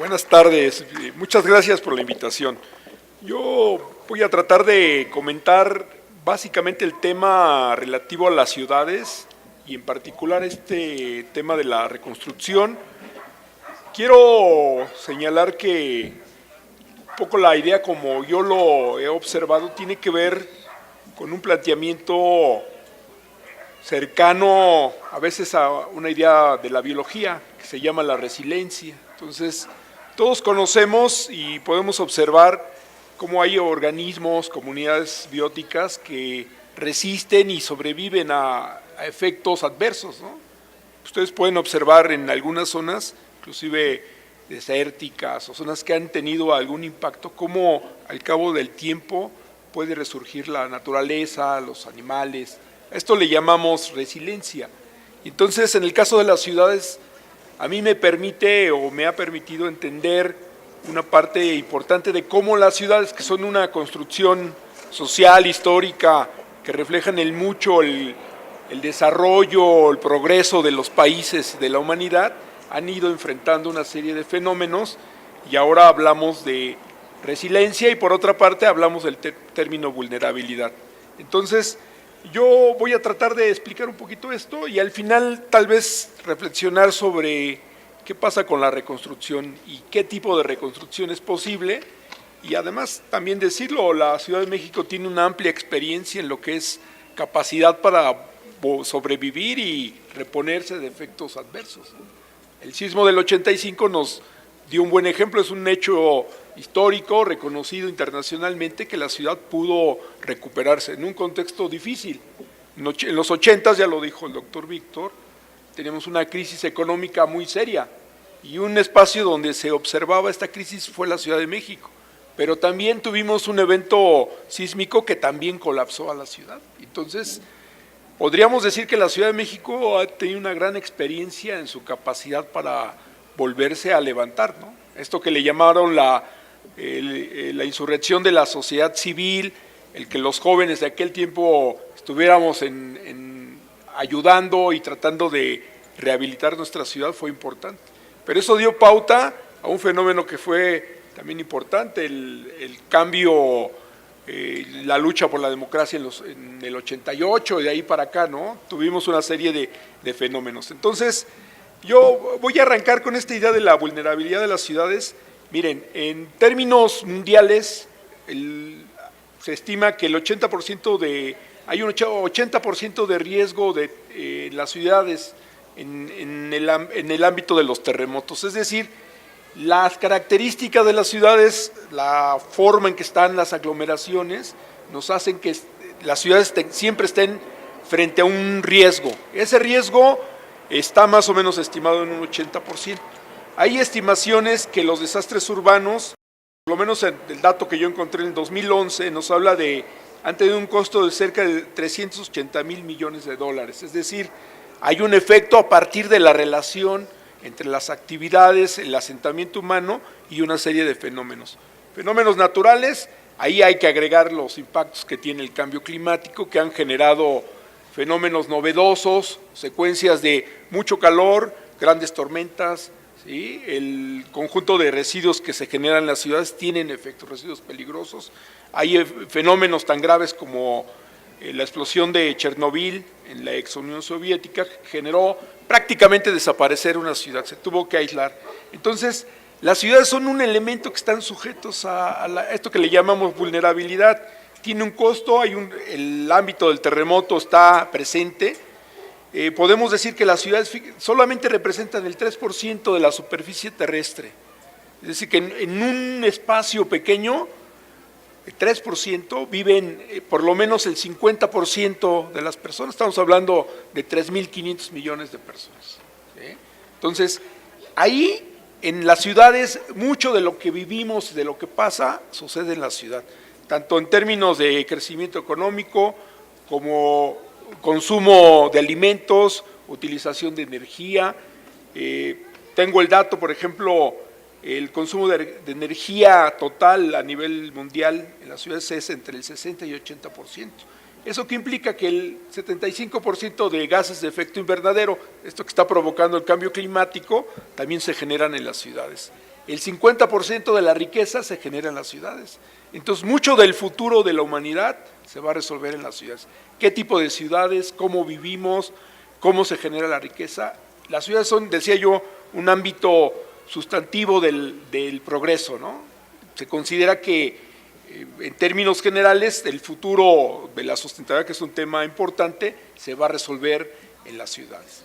Buenas tardes, muchas gracias por la invitación. Yo voy a tratar de comentar básicamente el tema relativo a las ciudades y en particular este tema de la reconstrucción. Quiero señalar que un poco la idea como yo lo he observado tiene que ver con un planteamiento cercano a veces a una idea de la biología que se llama la resiliencia. Entonces, todos conocemos y podemos observar cómo hay organismos, comunidades bióticas que resisten y sobreviven a efectos adversos, ¿no? Ustedes pueden observar en algunas zonas, inclusive desérticas o zonas que han tenido algún impacto, cómo al cabo del tiempo puede resurgir la naturaleza, los animales. A esto le llamamos resiliencia. Entonces, en el caso de las ciudades, a mí me permite o me ha permitido entender una parte importante de cómo las ciudades, que son una construcción social, histórica, que reflejan mucho el desarrollo, el progreso de los países de la humanidad, han ido enfrentando una serie de fenómenos y ahora hablamos de resiliencia y por otra parte hablamos del término vulnerabilidad. Entonces, yo voy a tratar de explicar un poquito esto y al final tal vez reflexionar sobre qué pasa con la reconstrucción y qué tipo de reconstrucción es posible y además también decirlo, la Ciudad de México tiene una amplia experiencia en lo que es capacidad para sobrevivir y reponerse de efectos adversos. El sismo del 85 nos dio un buen ejemplo, es un hecho histórico, reconocido internacionalmente, que la ciudad pudo recuperarse en un contexto difícil. En los 80, ya lo dijo el doctor Víctor, teníamos una crisis económica muy seria y un espacio donde se observaba esta crisis fue la Ciudad de México, pero también tuvimos un evento sísmico que también colapsó a la ciudad. Entonces, podríamos decir que la Ciudad de México ha tenido una gran experiencia en su capacidad para volverse a levantar, ¿no? Esto que le llamaron la insurrección de la sociedad civil, el que los jóvenes de aquel tiempo estuviéramos ayudando y tratando de rehabilitar nuestra ciudad fue importante. Pero eso dio pauta a un fenómeno que fue también importante, el cambio, la lucha por la democracia en el 88, de ahí para acá, ¿no? Tuvimos una serie de fenómenos. Entonces, yo voy a arrancar con esta idea de la vulnerabilidad de las ciudades. Miren, en términos mundiales, se estima que hay un 80% de riesgo de las ciudades en el ámbito de los terremotos. Es decir, las características de las ciudades, la forma en que están las aglomeraciones, nos hacen que las ciudades siempre estén frente a un riesgo. Ese riesgo está más o menos estimado en un 80%. Hay estimaciones que los desastres urbanos, por lo menos el dato que yo encontré en el 2011, nos habla han tenido un costo de cerca de 380,000 millones de dólares. Es decir, hay un efecto a partir de la relación entre las actividades, el asentamiento humano y una serie de fenómenos. Fenómenos naturales, ahí hay que agregar los impactos que tiene el cambio climático, que han generado fenómenos novedosos, secuencias de mucho calor, grandes tormentas, ¿sí? El conjunto de residuos que se generan en las ciudades tienen efectos, residuos peligrosos. Hay fenómenos tan graves como la explosión de Chernobyl en la ex Unión Soviética, que generó prácticamente desaparecer una ciudad, se tuvo que aislar. Entonces, las ciudades son un elemento que están sujetos a esto que le llamamos vulnerabilidad. Tiene un costo, el ámbito del terremoto está presente. Podemos decir que las ciudades solamente representan el 3% de la superficie terrestre. Es decir, que en un espacio pequeño, el 3% viven por lo menos el 50% de las personas. Estamos hablando de 3.500 millones de personas, ¿sí? Entonces, ahí en las ciudades, mucho de lo que vivimos, de lo que pasa, sucede en la ciudad, tanto en términos de crecimiento económico como consumo de alimentos, utilización de energía. Tengo el dato, por ejemplo, el consumo de energía total a nivel mundial en las ciudades es entre el 60 y 80%. ¿Eso qué implica? Que el 75% de gases de efecto invernadero, esto que está provocando el cambio climático, también se generan en las ciudades. el 50% de la riqueza se genera en las ciudades. Entonces, mucho del futuro de la humanidad se va a resolver en las ciudades. ¿Qué tipo de ciudades? ¿Cómo vivimos? ¿Cómo se genera la riqueza? Las ciudades son, decía yo, un ámbito sustantivo del progreso, ¿no? Se considera que, en términos generales, el futuro de la sustentabilidad, que es un tema importante, se va a resolver en las ciudades.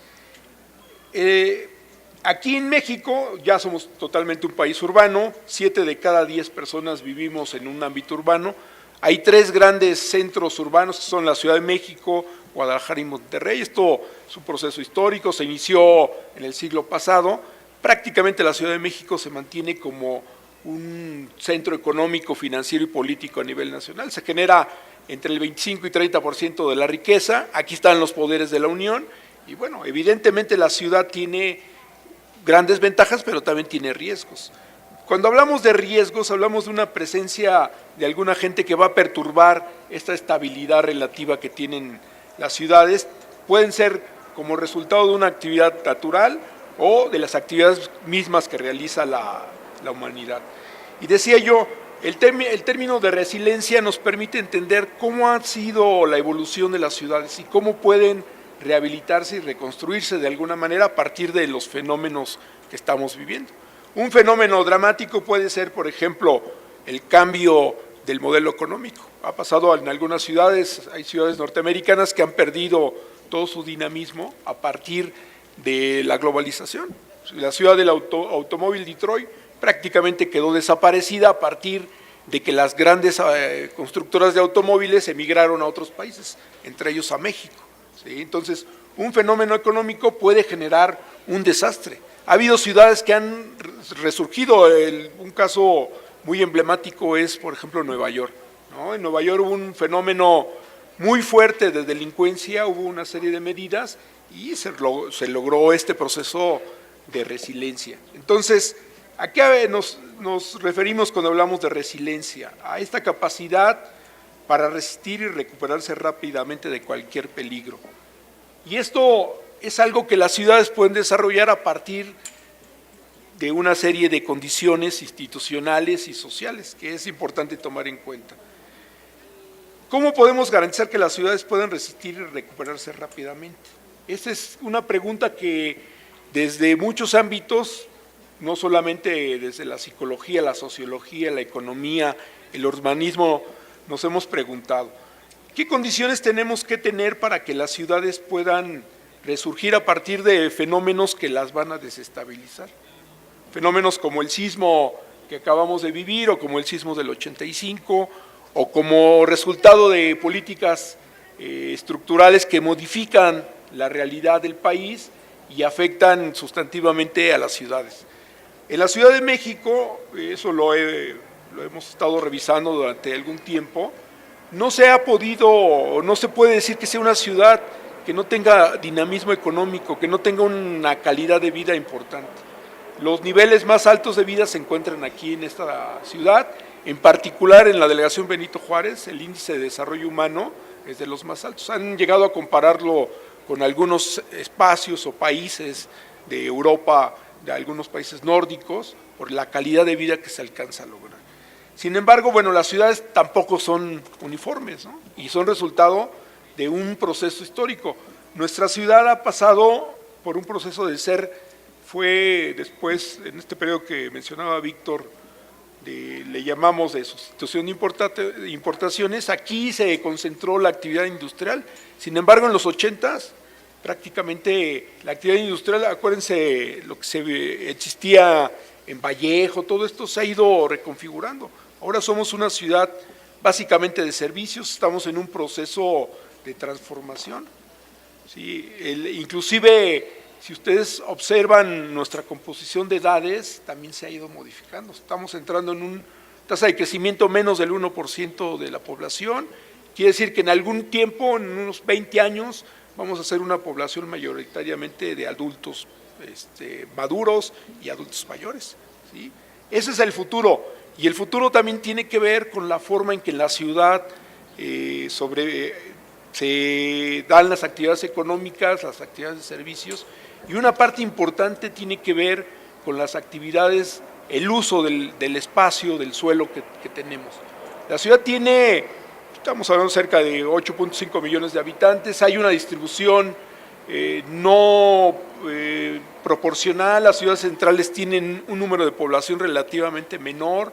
Aquí en México ya somos totalmente un país urbano, 7 de cada 10 personas vivimos en un ámbito urbano. Hay 3 grandes centros urbanos que son la Ciudad de México, Guadalajara y Monterrey. Esto es un proceso histórico, se inició en el siglo pasado. Prácticamente la Ciudad de México se mantiene como un centro económico, financiero y político a nivel nacional. Se genera entre el 25 y 30% de la riqueza. Aquí están los poderes de la Unión. Y bueno, evidentemente la ciudad tiene grandes ventajas, pero también tiene riesgos. Cuando hablamos de riesgos, hablamos de una presencia de alguna gente que va a perturbar esta estabilidad relativa que tienen las ciudades. Pueden ser como resultado de una actividad natural o de las actividades mismas que realiza la humanidad. Y decía yo, el término de resiliencia nos permite entender cómo ha sido la evolución de las ciudades y cómo pueden rehabilitarse y reconstruirse de alguna manera a partir de los fenómenos que estamos viviendo. Un fenómeno dramático puede ser, por ejemplo, el cambio del modelo económico. Ha pasado en algunas ciudades, hay ciudades norteamericanas que han perdido todo su dinamismo a partir de la globalización. La ciudad del automóvil Detroit prácticamente quedó desaparecida a partir de que las grandes constructoras de automóviles emigraron a otros países, entre ellos a México. ¿Sí? Entonces, un fenómeno económico puede generar un desastre. Ha habido ciudades que han resurgido. Un caso muy emblemático es, por ejemplo, Nueva York, ¿no? En Nueva York hubo un fenómeno muy fuerte de delincuencia, hubo una serie de medidas y se logró este proceso de resiliencia. Entonces, ¿a qué nos referimos cuando hablamos de resiliencia? A esta capacidad para resistir y recuperarse rápidamente de cualquier peligro. Y esto es algo que las ciudades pueden desarrollar a partir de una serie de condiciones institucionales y sociales que es importante tomar en cuenta. ¿Cómo podemos garantizar que las ciudades puedan resistir y recuperarse rápidamente? Esta es una pregunta que desde muchos ámbitos, no solamente desde la psicología, la sociología, la economía, el urbanismo, nos hemos preguntado. ¿Qué condiciones tenemos que tener para que las ciudades puedan resurgir a partir de fenómenos que las van a desestabilizar? Fenómenos como el sismo que acabamos de vivir, o como el sismo del 85, o como resultado de políticas estructurales que modifican la realidad del país y afectan sustantivamente a las ciudades. En la Ciudad de México, eso lo hemos estado revisando durante algún tiempo, no se ha podido, o no se puede decir que sea una ciudad que no tenga dinamismo económico, que no tenga una calidad de vida importante. Los niveles más altos de vida se encuentran aquí en esta ciudad, en particular en la delegación Benito Juárez. El índice de desarrollo humano es de los más altos. Han llegado a compararlo con algunos espacios o países de Europa, de algunos países nórdicos, por la calidad de vida que se alcanza a lograr. Sin embargo, bueno, las ciudades tampoco son uniformes, ¿no? Y son resultado de un proceso histórico. Nuestra ciudad ha pasado por un proceso de fue después, en este periodo que mencionaba Víctor, le llamamos de sustitución de importaciones. Aquí se concentró la actividad industrial. Sin embargo, en los 80s, prácticamente la actividad industrial, acuérdense lo que existía en Vallejo, todo esto se ha ido reconfigurando. Ahora somos una ciudad básicamente de servicios, estamos en un proceso de transformación. ¿Sí? Inclusive, si ustedes observan nuestra composición de edades, también se ha ido modificando. Estamos entrando en una tasa de crecimiento menos del 1% de la población. Quiere decir que en algún tiempo, en unos 20 años, vamos a ser una población mayoritariamente de adultos maduros y adultos mayores. ¿Sí? Ese es el futuro. Y el futuro también tiene que ver con la forma en que en la ciudad se dan las actividades económicas, las actividades de servicios, y una parte importante tiene que ver con las actividades el uso del espacio, del suelo que tenemos. La ciudad tiene, estamos hablando cerca de 8.5 millones de habitantes, hay una distribución no proporcional, las ciudades centrales tienen un número de población relativamente menor,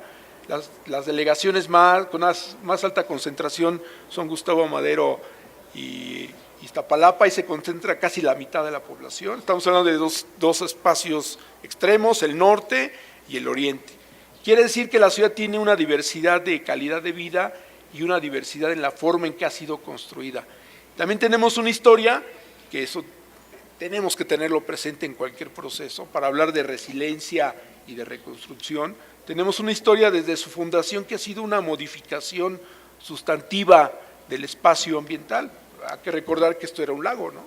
las delegaciones con más alta concentración son Gustavo Amadero y Iztapalapa, y se concentra casi la mitad de la población. Estamos hablando de dos espacios extremos, el norte y el oriente. Quiere decir que la ciudad tiene una diversidad de calidad de vida y una diversidad en la forma en que ha sido construida. También tenemos una historia, que eso tenemos que tenerlo presente en cualquier proceso, para hablar de resiliencia y de reconstrucción. Tenemos una historia desde su fundación que ha sido una modificación sustantiva del espacio ambiental. Hay que recordar que esto era un lago, ¿no?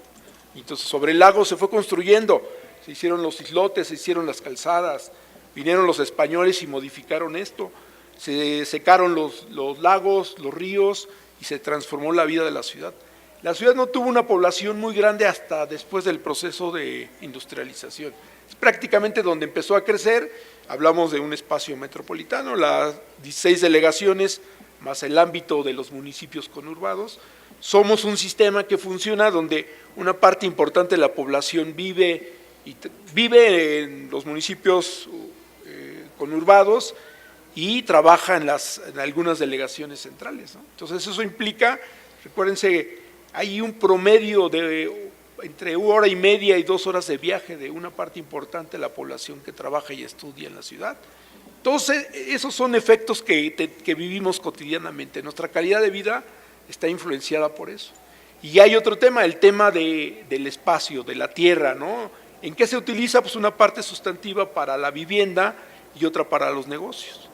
Entonces sobre el lago se fue construyendo, se hicieron los islotes, se hicieron las calzadas, vinieron los españoles y modificaron esto, se secaron los lagos, los ríos, y se transformó la vida de la ciudad. La ciudad no tuvo una población muy grande hasta después del proceso de industrialización. Es prácticamente donde empezó a crecer. Hablamos de un espacio metropolitano, las 16 delegaciones, más el ámbito de los municipios conurbados. Somos un sistema que funciona donde una parte importante de la población vive en los municipios conurbados y trabaja en algunas delegaciones centrales, ¿no? Entonces eso implica, recuérdense, hay un promedio de entre 1 hora y media y 2 horas de viaje de una parte importante de la población que trabaja y estudia en la ciudad. Entonces esos son efectos que vivimos cotidianamente. Nuestra calidad de vida está influenciada por eso. Y hay otro tema, el tema del espacio, de la tierra, ¿no? ¿En qué se utiliza? Pues una parte sustantiva para la vivienda y otra para los negocios,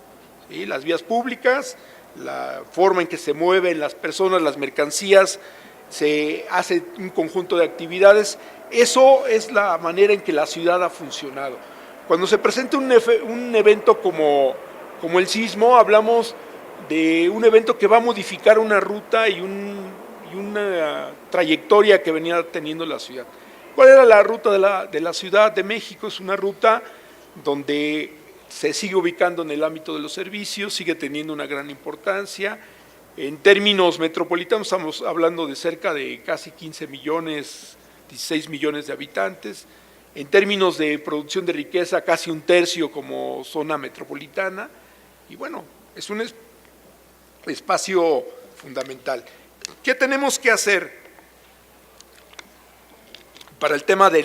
¿sí? Las vías públicas, la forma en que se mueven las personas, las mercancías, se hace un conjunto de actividades. Eso es la manera en que la ciudad ha funcionado. Cuando se presenta un evento como el sismo, hablamos de un evento que va a modificar una ruta y una trayectoria que venía teniendo la ciudad. ¿Cuál era la ruta de la Ciudad de México? Es una ruta donde se sigue ubicando en el ámbito de los servicios, sigue teniendo una gran importancia. En términos metropolitanos estamos hablando de cerca de casi 15 millones, 16 millones de habitantes. En términos de producción de riqueza, casi 1/3 como zona metropolitana. Y bueno, es un espacio fundamental. ¿Qué tenemos que hacer para el tema de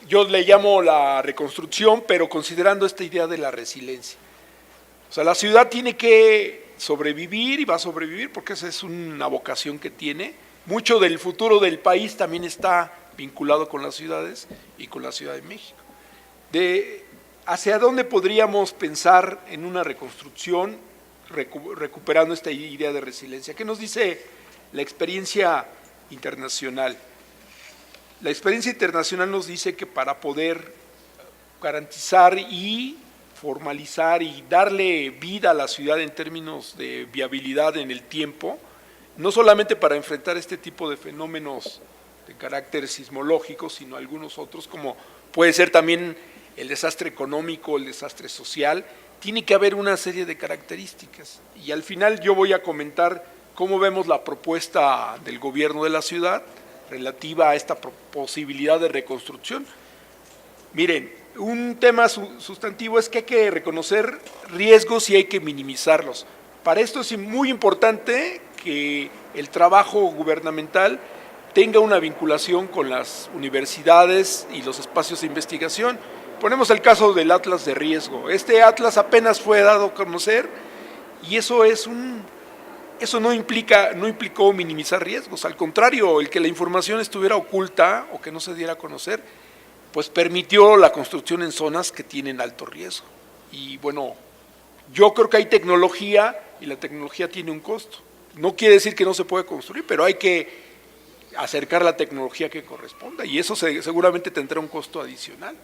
yo le llamo la reconstrucción, pero considerando esta idea de la resiliencia? O sea, la ciudad tiene que sobrevivir y va a sobrevivir porque esa es una vocación que tiene. Mucho del futuro del país también está vinculado con las ciudades y con la Ciudad de México. ¿Hacia dónde podríamos pensar en una reconstrucción recuperando esta idea de resiliencia? ¿Qué nos dice la experiencia internacional? La experiencia internacional nos dice que para poder garantizar y formalizar y darle vida a la ciudad en términos de viabilidad en el tiempo, no solamente para enfrentar este tipo de fenómenos de carácter sismológico, sino algunos otros, como puede ser también el desastre económico, el desastre social, tiene que haber una serie de características. Y al final yo voy a comentar cómo vemos la propuesta del gobierno de la ciudad relativa a esta posibilidad de reconstrucción. Miren, un tema sustantivo es que hay que reconocer riesgos y hay que minimizarlos. Para esto es muy importante que el trabajo gubernamental tenga una vinculación con las universidades y los espacios de investigación. Ponemos el caso del Atlas de Riesgo. Este Atlas apenas fue dado a conocer y eso no implicó minimizar riesgos. Al contrario, el que la información estuviera oculta o que no se diera a conocer, pues permitió la construcción en zonas que tienen alto riesgo. Y bueno, yo creo que hay tecnología y la tecnología tiene un costo. No quiere decir que no se puede construir, pero hay que acercar la tecnología que corresponda y eso seguramente tendrá un costo adicional.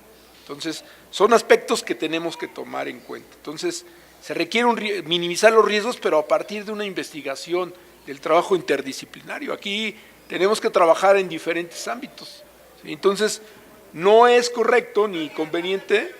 Entonces, son aspectos que tenemos que tomar en cuenta. Entonces, se requiere minimizar los riesgos, pero a partir de una investigación del trabajo interdisciplinario. Aquí tenemos que trabajar en diferentes ámbitos, ¿sí? Entonces, no es correcto ni conveniente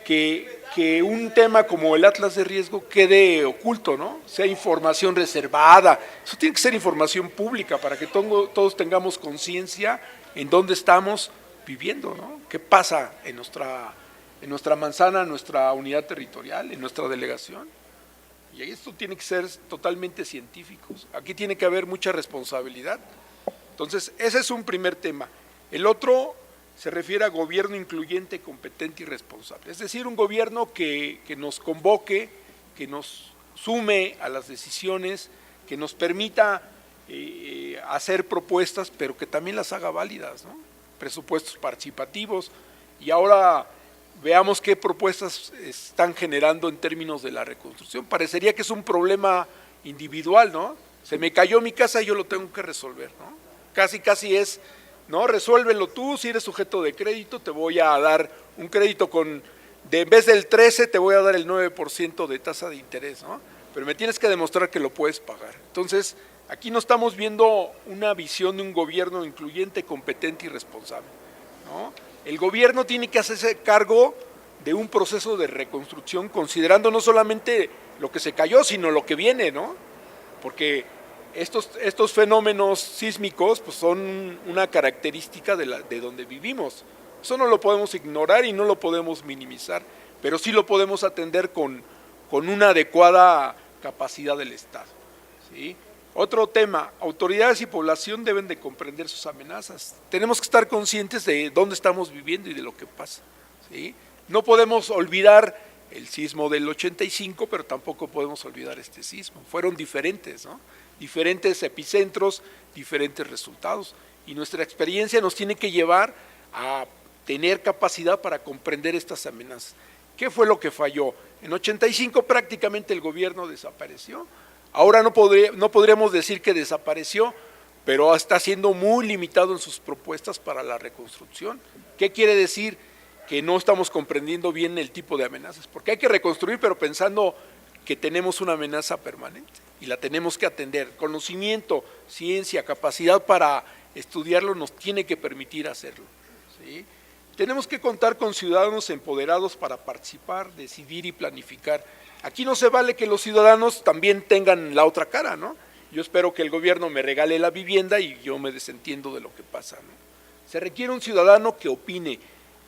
que que un tema como el Atlas de riesgo quede oculto, ¿no? Sea información reservada. Eso tiene que ser información pública para que todos tengamos conciencia en dónde estamos viviendo, ¿no? ¿Qué pasa en nuestra manzana, en nuestra unidad territorial, en nuestra delegación? Y esto tiene que ser totalmente científico. Aquí tiene que haber mucha responsabilidad. Entonces, ese es un primer tema. El otro se refiere a gobierno incluyente, competente y responsable. Es decir, un gobierno que nos convoque, que nos sume a las decisiones, que nos permita hacer propuestas, pero que también las haga válidas, ¿no? Presupuestos participativos. Y ahora veamos qué propuestas están generando en términos de la reconstrucción. Parecería que es un problema individual, ¿no? Se me cayó mi casa y yo lo tengo que resolver, ¿no? Casi es, ¿no? Resuélvelo tú, si eres sujeto de crédito, te voy a dar un crédito en vez del 13, te voy a dar el 9% de tasa de interés, ¿no? Pero me tienes que demostrar que lo puedes pagar. Entonces, aquí no estamos viendo una visión de un gobierno incluyente, competente y responsable, ¿no? El gobierno tiene que hacerse cargo de un proceso de reconstrucción, considerando no solamente lo que se cayó, sino lo que viene, ¿no? Porque estos fenómenos sísmicos pues son una característica de donde vivimos. Eso no lo podemos ignorar y no lo podemos minimizar, pero sí lo podemos atender con una adecuada capacidad del Estado, ¿sí? Otro tema, autoridades y población deben de comprender sus amenazas. Tenemos que estar conscientes de dónde estamos viviendo y de lo que pasa, ¿sí? No podemos olvidar el sismo del 85, pero tampoco podemos olvidar este sismo. Fueron diferentes, ¿no? Diferentes epicentros, diferentes resultados. Y nuestra experiencia nos tiene que llevar a tener capacidad para comprender estas amenazas. ¿Qué fue lo que falló? En 85 prácticamente el gobierno desapareció. Ahora no podríamos decir que desapareció, pero está siendo muy limitado en sus propuestas para la reconstrucción. ¿Qué quiere decir? Que no estamos comprendiendo bien el tipo de amenazas, porque hay que reconstruir, pero pensando que tenemos una amenaza permanente y la tenemos que atender. Conocimiento, ciencia, capacidad para estudiarlo nos tiene que permitir hacerlo, ¿sí? Tenemos que contar con ciudadanos empoderados para participar, decidir y planificar. Aquí no se vale que los ciudadanos también tengan la otra cara, ¿no? Yo espero que el gobierno me regale la vivienda y yo me desentiendo de lo que pasa, ¿no? Se requiere un ciudadano que opine,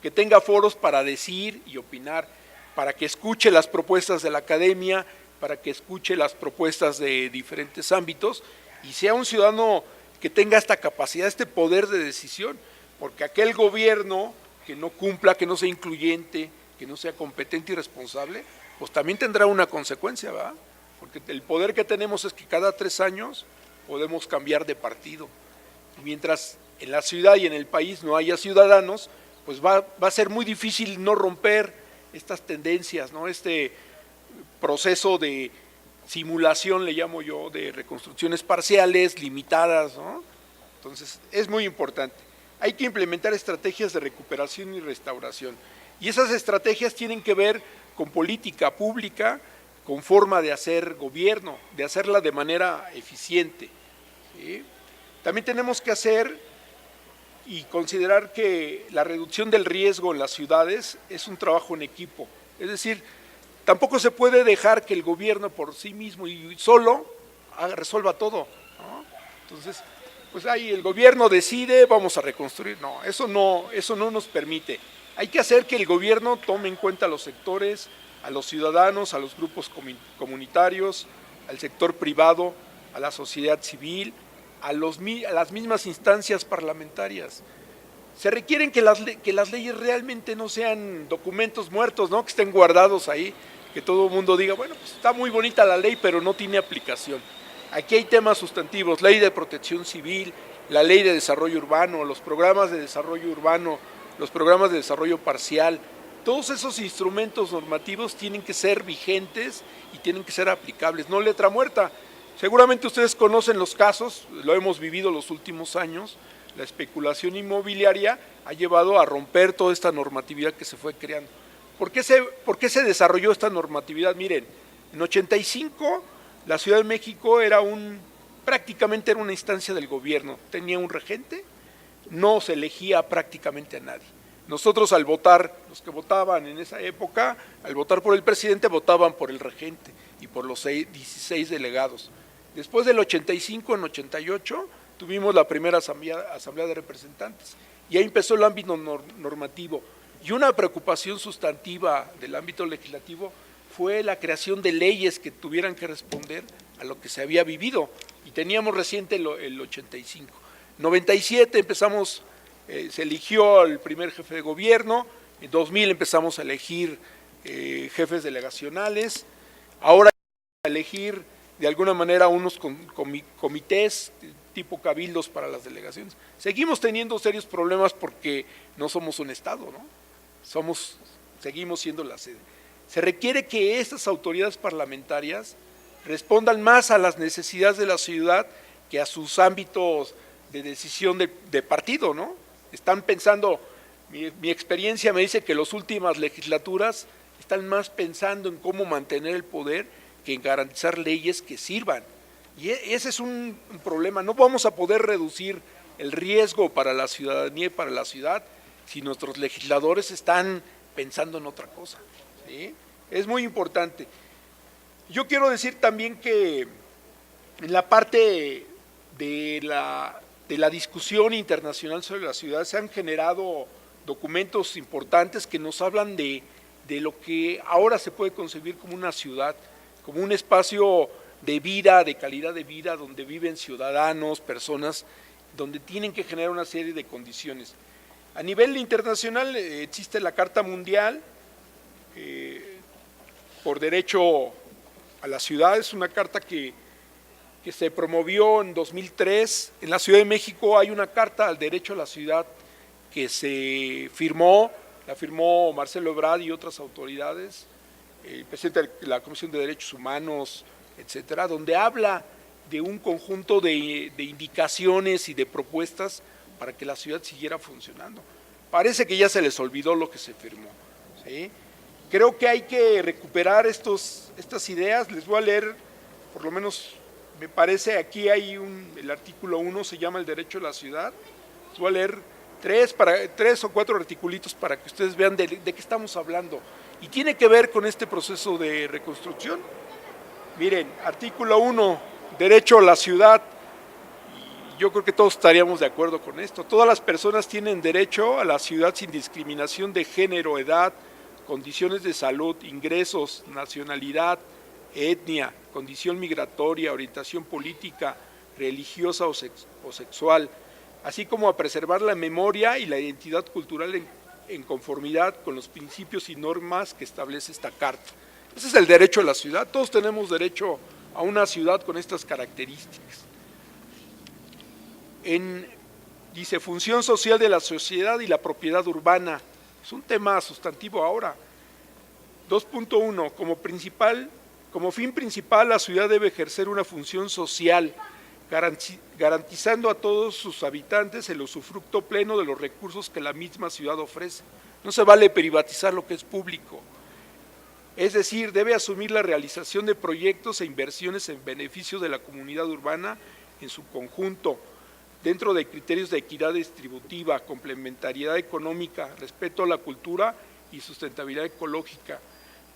que tenga foros para decir y opinar, para que escuche las propuestas de la academia, para que escuche las propuestas de diferentes ámbitos y sea un ciudadano que tenga esta capacidad, este poder de decisión, porque aquel gobierno que no cumpla, que no sea incluyente, que no sea competente y responsable, pues también tendrá una consecuencia, ¿verdad? Porque el poder que tenemos es que cada 3 años podemos cambiar de partido. Y mientras en la ciudad y en el país no haya ciudadanos, pues va a ser muy difícil no romper estas tendencias, ¿no? Este proceso de simulación, le llamo yo, de reconstrucciones parciales, limitadas, ¿no? Entonces, es muy importante. Hay que implementar estrategias de recuperación y restauración. Y esas estrategias tienen que ver con política pública, con forma de hacer gobierno, de hacerla de manera eficiente, ¿sí? También tenemos que hacer y considerar que la reducción del riesgo en las ciudades es un trabajo en equipo. Es decir, tampoco se puede dejar que el gobierno por sí mismo y solo resuelva todo, ¿no? Entonces, pues ahí el gobierno decide, vamos a reconstruir. No, eso no nos permite. Hay que hacer que el gobierno tome en cuenta a los sectores, a los ciudadanos, a los grupos comunitarios, al sector privado, a la sociedad civil, a las mismas instancias parlamentarias. Se requieren que las leyes realmente no sean documentos muertos, ¿no? Que estén guardados ahí, que todo el mundo diga, bueno, pues está muy bonita la ley, pero no tiene aplicación. Aquí hay temas sustantivos, ley de protección civil, la ley de desarrollo urbano, los programas de desarrollo urbano, los programas de desarrollo parcial. Todos esos instrumentos normativos tienen que ser vigentes y tienen que ser aplicables, no letra muerta. Seguramente ustedes conocen los casos, lo hemos vivido los últimos años, la especulación inmobiliaria ha llevado a romper toda esta normatividad que se fue creando. ¿Por qué se desarrolló esta normatividad? Miren, en 85 la Ciudad de México prácticamente era una instancia del gobierno, tenía un regente, no se elegía prácticamente a nadie. Nosotros al votar, los que votaban en esa época, al votar por el presidente, votaban por el regente y por los 16 delegados. Después del 85, en 88, tuvimos la primera asamblea de representantes y ahí empezó el ámbito normativo. Y una preocupación sustantiva del ámbito legislativo fue la creación de leyes que tuvieran que responder a lo que se había vivido. Y teníamos reciente el 85. 97 empezamos, se eligió el primer jefe de gobierno, en 2000 empezamos a elegir jefes delegacionales, ahora a elegir de alguna manera unos comités tipo cabildos para las delegaciones. Seguimos teniendo serios problemas porque no somos un Estado, ¿no? Seguimos siendo la sede. Se requiere que estas autoridades parlamentarias respondan más a las necesidades de la ciudad que a sus ámbitos de decisión de partido, ¿no? Están pensando, mi experiencia me dice que las últimas legislaturas están más pensando en cómo mantener el poder que en garantizar leyes que sirvan. Y ese es un problema. No vamos a poder reducir el riesgo para la ciudadanía y para la ciudad si nuestros legisladores están pensando en otra cosa, ¿sí? Es muy importante. Yo quiero decir también que en la parte de la discusión internacional sobre la ciudad se han generado documentos importantes que nos hablan de lo que ahora se puede concebir como una ciudad, como un espacio de vida, de calidad de vida, donde viven ciudadanos, personas, donde tienen que generar una serie de condiciones. A nivel internacional existe la Carta Mundial por Derecho a la Ciudad, es una carta que se promovió en 2003. En la Ciudad de México hay una Carta al Derecho a la Ciudad que se firmó, la firmó Marcelo Ebrard y otras autoridades, el presidente de la Comisión de Derechos Humanos, etcétera, donde habla de un conjunto de indicaciones y de propuestas para que la ciudad siguiera funcionando. Parece que ya se les olvidó lo que se firmó, ¿sí? Creo que hay que recuperar estas ideas. Les voy a leer, por lo menos me parece, aquí hay el artículo 1, se llama el derecho a la ciudad. Les voy a leer tres o cuatro articulitos para que ustedes vean de qué estamos hablando. Y tiene que ver con este proceso de reconstrucción. Miren, artículo 1, derecho a la ciudad. Yo creo que todos estaríamos de acuerdo con esto. Todas las personas tienen derecho a la ciudad sin discriminación de género, edad, condiciones de salud, ingresos, nacionalidad, etnia, condición migratoria, orientación política, religiosa o sexual, así como a preservar la memoria y la identidad cultural en conformidad con los principios y normas que establece esta carta. Ese es el derecho a la ciudad. Todos tenemos derecho a una ciudad con estas características. Dice, función social de la sociedad y la propiedad urbana. Es un tema sustantivo ahora. 2.1. Como fin principal, la ciudad debe ejercer una función social, garantizando a todos sus habitantes el usufructo pleno de los recursos que la misma ciudad ofrece. No se vale privatizar lo que es público. Es decir, debe asumir la realización de proyectos e inversiones en beneficio de la comunidad urbana en su conjunto, dentro de criterios de equidad distributiva, complementariedad económica, respeto a la cultura y sustentabilidad ecológica,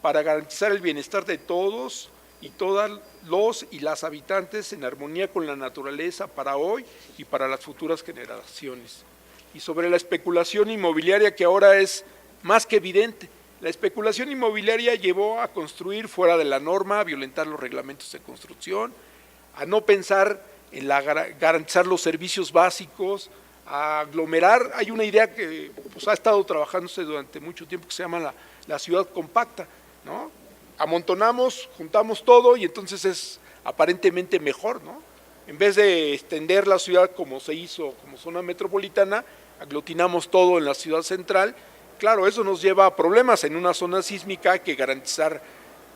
para garantizar el bienestar de todos y todas los y las habitantes en armonía con la naturaleza para hoy y para las futuras generaciones. Y sobre la especulación inmobiliaria, que ahora es más que evidente, la especulación inmobiliaria llevó a construir fuera de la norma, a violentar los reglamentos de construcción, a no pensar en garantizar los servicios básicos, a aglomerar. Hay una idea que ha estado trabajándose durante mucho tiempo que se llama la ciudad compacta, ¿no? Amontonamos, juntamos todo y entonces es aparentemente mejor, ¿no? En vez de extender la ciudad como se hizo como zona metropolitana, aglutinamos todo en la ciudad central. Claro, eso nos lleva a problemas. En una zona sísmica hay que garantizar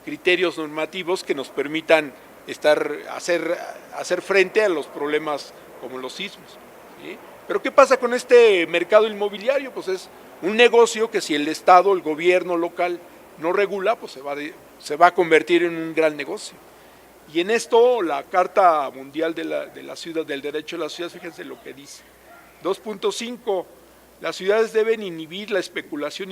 criterios normativos que nos permitan hacer frente a los problemas como los sismos, ¿sí? Pero ¿qué pasa con este mercado inmobiliario? Pues es un negocio que si el Estado, el gobierno local no regula, pues se va a convertir en un gran negocio. Y en esto la Carta Mundial de la Ciudad, del Derecho a la Ciudad, fíjense lo que dice. 2.5, Las ciudades deben inhibir la especulación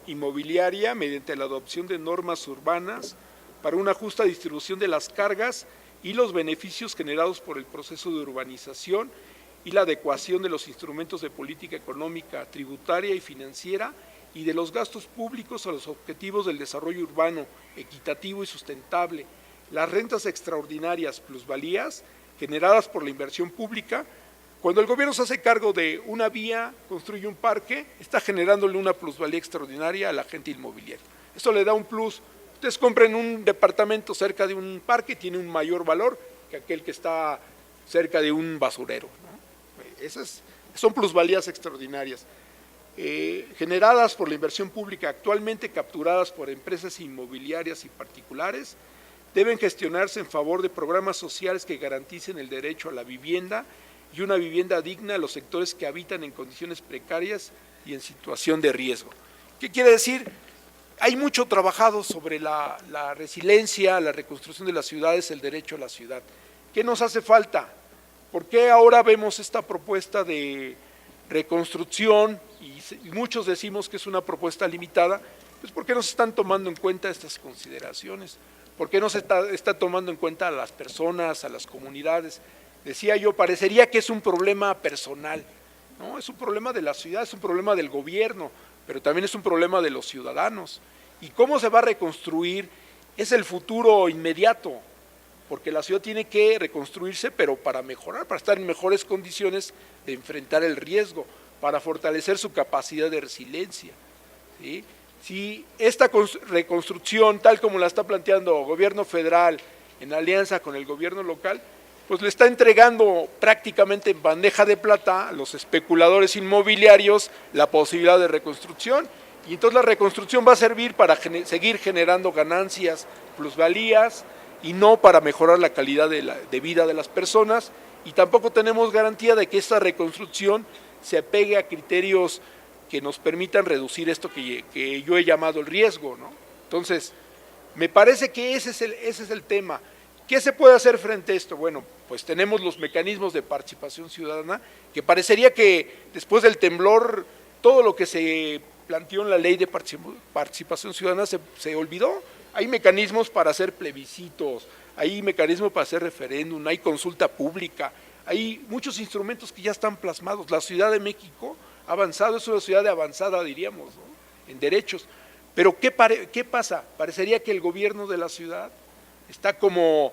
inmobiliaria mediante la adopción de normas urbanas para una justa distribución de las cargas y los beneficios generados por el proceso de urbanización y la adecuación de los instrumentos de política económica, tributaria y financiera y de los gastos públicos a los objetivos del desarrollo urbano, equitativo y sustentable. Las rentas extraordinarias, plusvalías, generadas por la inversión pública. Cuando el gobierno se hace cargo de una vía, construye un parque, está generándole una plusvalía extraordinaria al agente inmobiliario. Esto le da un plus. Ustedes compren un departamento cerca de un parque, tiene un mayor valor que aquel que está cerca de un basurero, ¿no? Esas son plusvalías extraordinarias. Generadas por la inversión pública, actualmente capturadas por empresas inmobiliarias y particulares, deben gestionarse en favor de programas sociales que garanticen el derecho a la vivienda y una vivienda digna a los sectores que habitan en condiciones precarias y en situación de riesgo. ¿Qué quiere decir? Hay mucho trabajado sobre la resiliencia, la reconstrucción de las ciudades, el derecho a la ciudad. ¿Qué nos hace falta? ¿Por qué ahora vemos esta propuesta de reconstrucción y muchos decimos que es una propuesta limitada? Pues porque no se están tomando en cuenta estas consideraciones, porque no se está tomando en cuenta a las personas, a las comunidades. Decía yo, parecería que es un problema personal, ¿no? Es un problema de la ciudad, es un problema del gobierno, pero también es un problema de los ciudadanos. ¿Y cómo se va a reconstruir? Es el futuro inmediato, porque la ciudad tiene que reconstruirse, pero para mejorar, para estar en mejores condiciones de enfrentar el riesgo, para fortalecer su capacidad de resiliencia, ¿sí? Si esta reconstrucción, tal como la está planteando el gobierno federal en alianza con el gobierno local, pues le está entregando prácticamente en bandeja de plata a los especuladores inmobiliarios la posibilidad de reconstrucción, y entonces la reconstrucción va a servir para seguir generando ganancias, plusvalías, y no para mejorar la calidad de vida de las personas, y tampoco tenemos garantía de que esta reconstrucción se apegue a criterios que nos permitan reducir esto que yo he llamado el riesgo, ¿no? Entonces, me parece que ese es el tema. ¿Qué se puede hacer frente a esto? Bueno, pues tenemos los mecanismos de participación ciudadana, que parecería que después del temblor, todo lo que se planteó en la ley de participación ciudadana se olvidó. Hay mecanismos para hacer plebiscitos, hay mecanismos para hacer referéndum, hay consulta pública, hay muchos instrumentos que ya están plasmados. La Ciudad de México ha avanzado, es una ciudad de avanzada, diríamos, ¿no?, en derechos. Pero ¿qué pasa? Parecería que el gobierno de la ciudad está como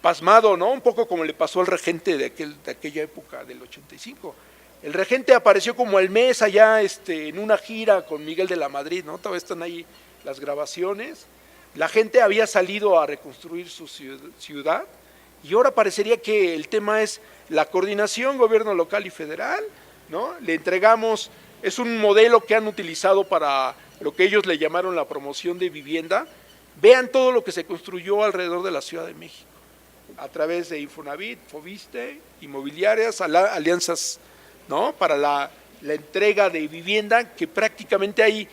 pasmado, ¿no? Un poco como le pasó al regente de aquella época del 85. El regente apareció como al mes allá en una gira con Miguel de la Madrid, ¿no? Todavía están ahí las grabaciones. La gente había salido a reconstruir su ciudad y ahora parecería que el tema es la coordinación gobierno local y federal, ¿no? Le entregamos, es un modelo que han utilizado para lo que ellos le llamaron la promoción de vivienda. Vean todo lo que se construyó alrededor de la Ciudad de México, a través de Infonavit, Foviste, inmobiliarias, alianzas, ¿no?, para la entrega de vivienda, que prácticamente hay,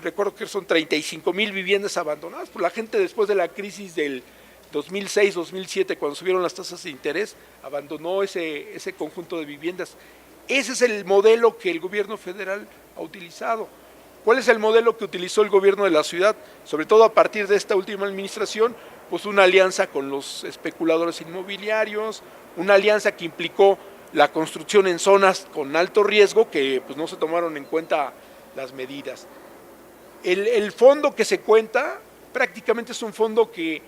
recuerdo que son 35,000 viviendas abandonadas, por la gente después de la crisis del 2006-2007, cuando subieron las tasas de interés, abandonó ese conjunto de viviendas. Ese es el modelo que el gobierno federal ha utilizado. ¿Cuál es el modelo que utilizó el gobierno de la ciudad? Sobre todo a partir de esta última administración, pues una alianza con los especuladores inmobiliarios, una alianza que implicó la construcción en zonas con alto riesgo, que pues no se tomaron en cuenta las medidas. El fondo que se cuenta prácticamente es un fondo que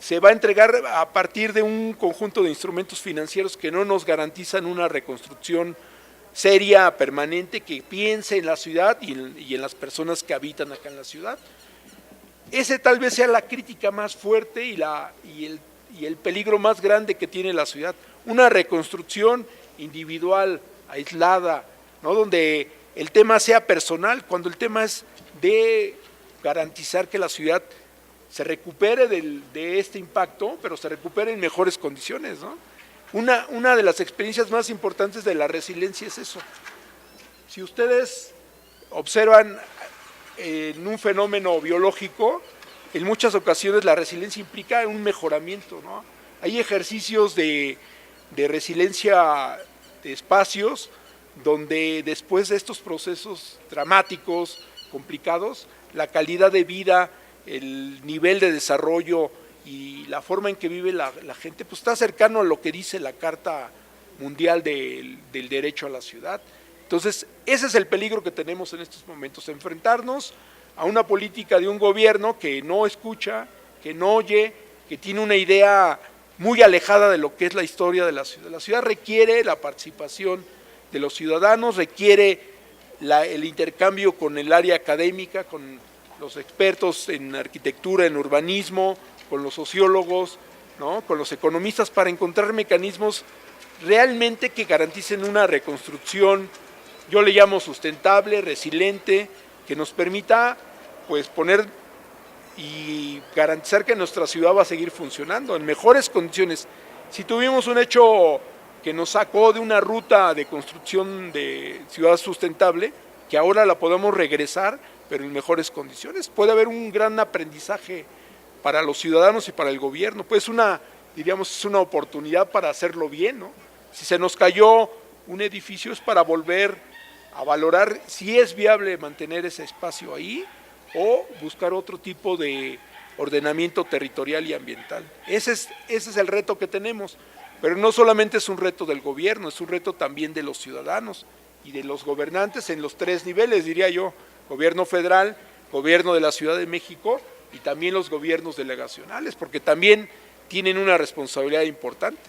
se va a entregar a partir de un conjunto de instrumentos financieros que no nos garantizan una reconstrucción seria, permanente, que piense en la ciudad y en las personas que habitan acá en la ciudad. Ese tal vez sea la crítica más fuerte y el peligro más grande que tiene la ciudad. Una reconstrucción individual, aislada, ¿no?, donde el tema sea personal, cuando el tema es de garantizar que la ciudad se recupere de este impacto, pero se recupere en mejores condiciones, ¿no? Una de las experiencias más importantes de la resiliencia es eso. Si ustedes observan en un fenómeno biológico, en muchas ocasiones la resiliencia implica un mejoramiento, ¿no? Hay ejercicios de resiliencia de espacios donde después de estos procesos dramáticos, complicados, la calidad de vida, el nivel de desarrollo y la forma en que vive la gente, pues está cercano a lo que dice la Carta Mundial del Derecho a la Ciudad. Entonces, ese es el peligro que tenemos en estos momentos, enfrentarnos a una política de un gobierno que no escucha, que no oye, que tiene una idea muy alejada de lo que es la historia de la ciudad. La ciudad requiere la participación de los ciudadanos, requiere el intercambio con el área académica, con los expertos en arquitectura, en urbanismo, con los sociólogos, ¿no?, con los economistas, para encontrar mecanismos realmente que garanticen una reconstrucción, yo le llamo sustentable, resiliente, que nos permita pues poner y garantizar que nuestra ciudad va a seguir funcionando en mejores condiciones. Si tuvimos un hecho que nos sacó de una ruta de construcción de ciudad sustentable, que ahora la podemos regresar, pero en mejores condiciones, puede haber un gran aprendizaje para los ciudadanos y para el gobierno, pues diríamos, es una oportunidad para hacerlo bien, ¿no? Si se nos cayó un edificio es para volver a valorar si es viable mantener ese espacio ahí o buscar otro tipo de ordenamiento territorial y ambiental. Ese es el reto que tenemos, pero no solamente es un reto del gobierno, es un reto también de los ciudadanos y de los gobernantes en los tres niveles, diría yo: gobierno federal, gobierno de la Ciudad de México y también los gobiernos delegacionales, porque también tienen una responsabilidad importante.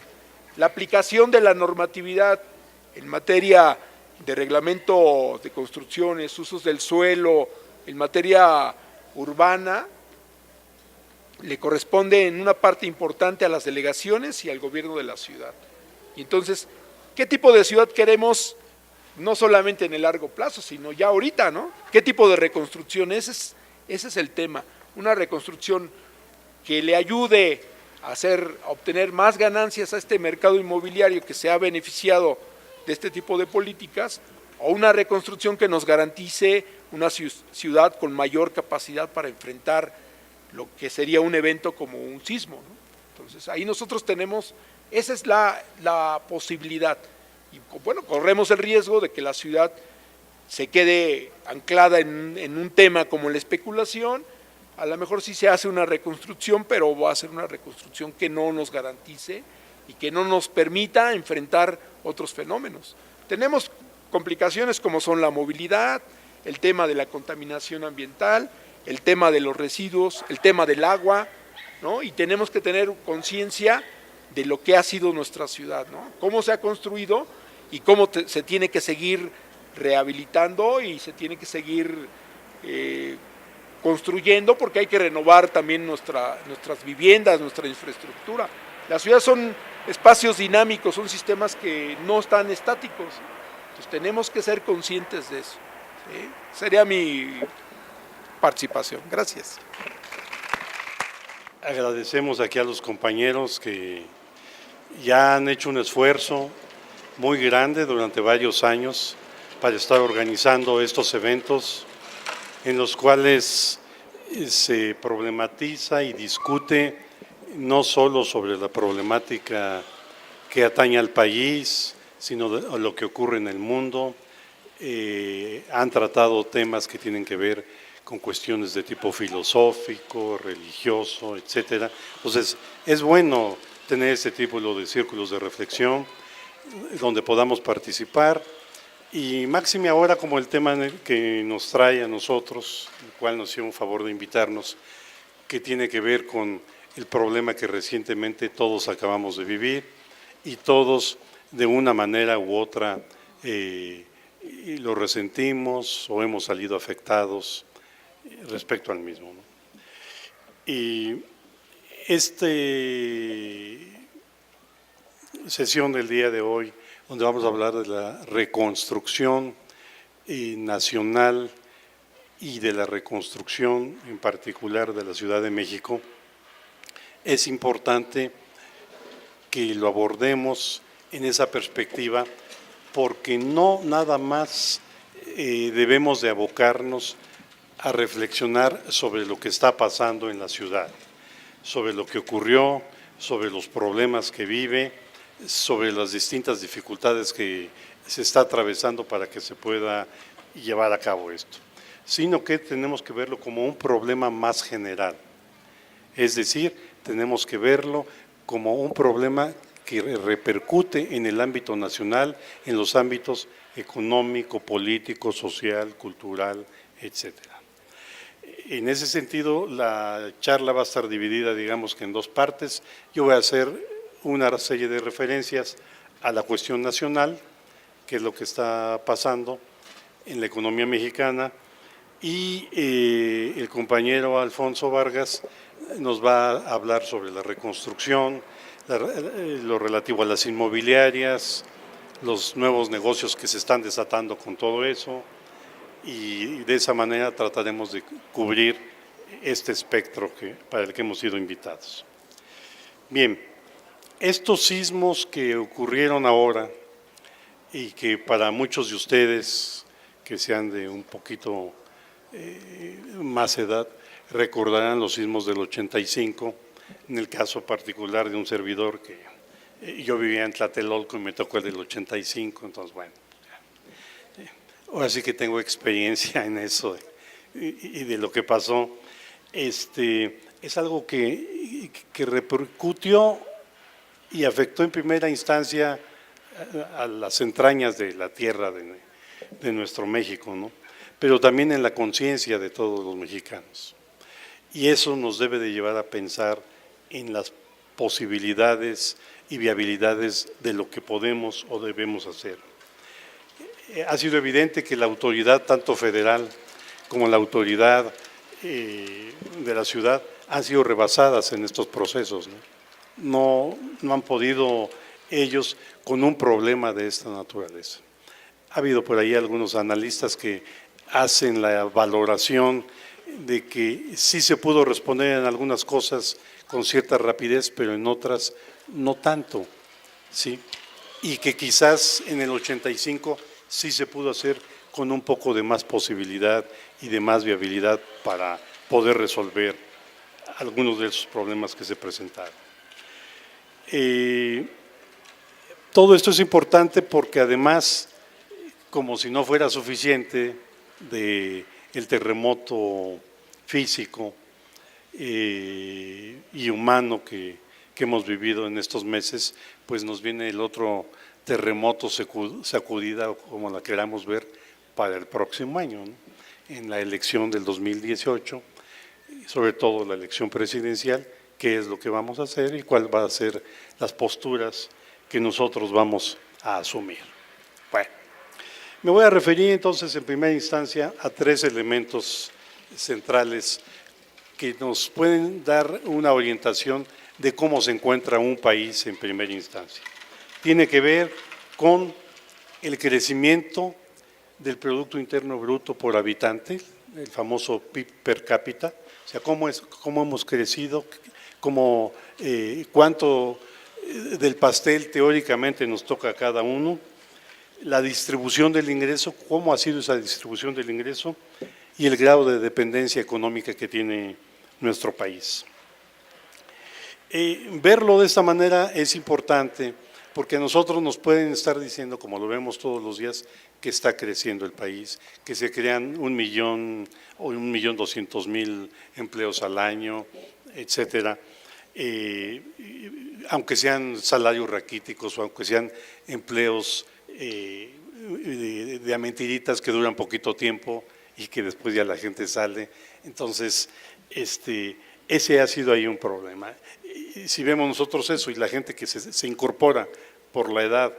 La aplicación de la normatividad en materia de reglamento de construcciones, usos del suelo, en materia urbana, le corresponde en una parte importante a las delegaciones y al gobierno de la ciudad. Y entonces, ¿qué tipo de ciudad queremos? No solamente en el largo plazo, sino ya ahorita, ¿no? ¿Qué tipo de reconstrucción? Ese es el tema. Una reconstrucción que le ayude a obtener más ganancias a este mercado inmobiliario que se ha beneficiado de este tipo de políticas, o una reconstrucción que nos garantice una ciudad con mayor capacidad para enfrentar lo que sería un evento como un sismo, ¿no? Entonces ahí nosotros tenemos, esa es la posibilidad, y bueno, corremos el riesgo de que la ciudad se quede anclada en un tema como la especulación. A lo mejor sí se hace una reconstrucción, pero va a ser una reconstrucción que no nos garantice y que no nos permita enfrentar otros fenómenos. Tenemos complicaciones como son la movilidad, el tema de la contaminación ambiental, el tema de los residuos, el tema del agua, ¿no? Y tenemos que tener conciencia de lo que ha sido nuestra ciudad, ¿no? Cómo se ha construido y cómo se tiene que seguir rehabilitando y se tiene que seguir construyendo, porque hay que renovar también nuestras viviendas, nuestra infraestructura. Las ciudades son espacios dinámicos, son sistemas que no están estáticos, entonces tenemos que ser conscientes de eso, ¿sí? Sería mi participación. Gracias. Agradecemos aquí a los compañeros que ya han hecho un esfuerzo muy grande durante varios años para estar organizando estos eventos en los cuales se problematiza y discute no solo sobre la problemática que atañe al país, sino de lo que ocurre en el mundo. Han tratado temas que tienen que ver con cuestiones de tipo filosófico, religioso, etcétera. Entonces, es bueno tener este tipo de círculos de reflexión donde podamos participar, y máxime ahora como el tema que nos trae a nosotros, el cual nos hizo un favor de invitarnos, que tiene que ver con el problema que recientemente todos acabamos de vivir y todos de una manera u otra lo resentimos o hemos salido afectados respecto al mismo, ¿no? Y esta sesión del día de hoy, donde vamos a hablar de la reconstrucción nacional y de la reconstrucción en particular de la Ciudad de México, es importante que lo abordemos en esa perspectiva, porque no nada más debemos de abocarnos a reflexionar sobre lo que está pasando en la ciudad, sobre lo que ocurrió, sobre los problemas que vive, sobre las distintas dificultades que se está atravesando para que se pueda llevar a cabo esto, sino que tenemos que verlo como un problema más general. Es decir, tenemos que verlo como un problema que repercute en el ámbito nacional, en los ámbitos económico, político, social, cultural, etcétera. En ese sentido, la charla va a estar dividida, digamos que en dos partes. Yo voy a hacer una serie de referencias a la cuestión nacional, que es lo que está pasando en la economía mexicana, y el compañero Alfonso Vargas nos va a hablar sobre la reconstrucción, lo relativo a las inmobiliarias, los nuevos negocios que se están desatando con todo eso, y de esa manera trataremos de cubrir este espectro para el que hemos sido invitados. Bien, estos sismos que ocurrieron ahora y que para muchos de ustedes que sean de un poquito más edad, recordarán los sismos del 85, en el caso particular de un servidor que yo vivía en Tlatelolco y me tocó el del 85, entonces bueno, ahora sí que tengo experiencia en eso y de lo que pasó. Es algo que repercutió y afectó en primera instancia a las entrañas de la tierra de nuestro México, ¿no? Pero también en la conciencia de todos los mexicanos. Y eso nos debe de llevar a pensar en las posibilidades y viabilidades de lo que podemos o debemos hacer. Ha sido evidente que la autoridad, tanto federal como la autoridad de la ciudad, han sido rebasadas en estos procesos, ¿no? No han podido ellos con un problema de esta naturaleza. Ha habido por ahí algunos analistas que hacen la valoración de que sí se pudo responder en algunas cosas con cierta rapidez, pero en otras no tanto, ¿sí? Y que quizás en el 85 sí se pudo hacer con un poco de más posibilidad y de más viabilidad para poder resolver algunos de esos problemas que se presentaron. Todo esto es importante porque además, como si no fuera suficiente del terremoto físico y humano que hemos vivido en estos meses, pues nos viene el otro terremoto sacudida, como la queramos ver, para el próximo año, ¿no? En la elección del 2018, sobre todo la elección presidencial, qué es lo que vamos a hacer y cuál van a ser las posturas que nosotros vamos a asumir. Bueno, me voy a referir entonces en primera instancia a tres elementos centrales que nos pueden dar una orientación de cómo se encuentra un país en primera instancia. Tiene que ver con el crecimiento del Producto Interno Bruto por habitante, el famoso PIB per cápita, o sea, cómo hemos crecido, cuánto del pastel teóricamente nos toca a cada uno, la distribución del ingreso, cómo ha sido esa distribución del ingreso y el grado de dependencia económica que tiene nuestro país. Verlo de esta manera es importante porque a nosotros nos pueden estar diciendo, como lo vemos todos los días, que está creciendo el país, que se crean 1 millón o 1.200.000 empleos al año, etcétera. Aunque sean salarios raquíticos o aunque sean empleos de mentiritas que duran poquito tiempo y que después ya la gente sale. Entonces, ese ha sido ahí un problema. Si vemos nosotros eso y la gente que se incorpora por la edad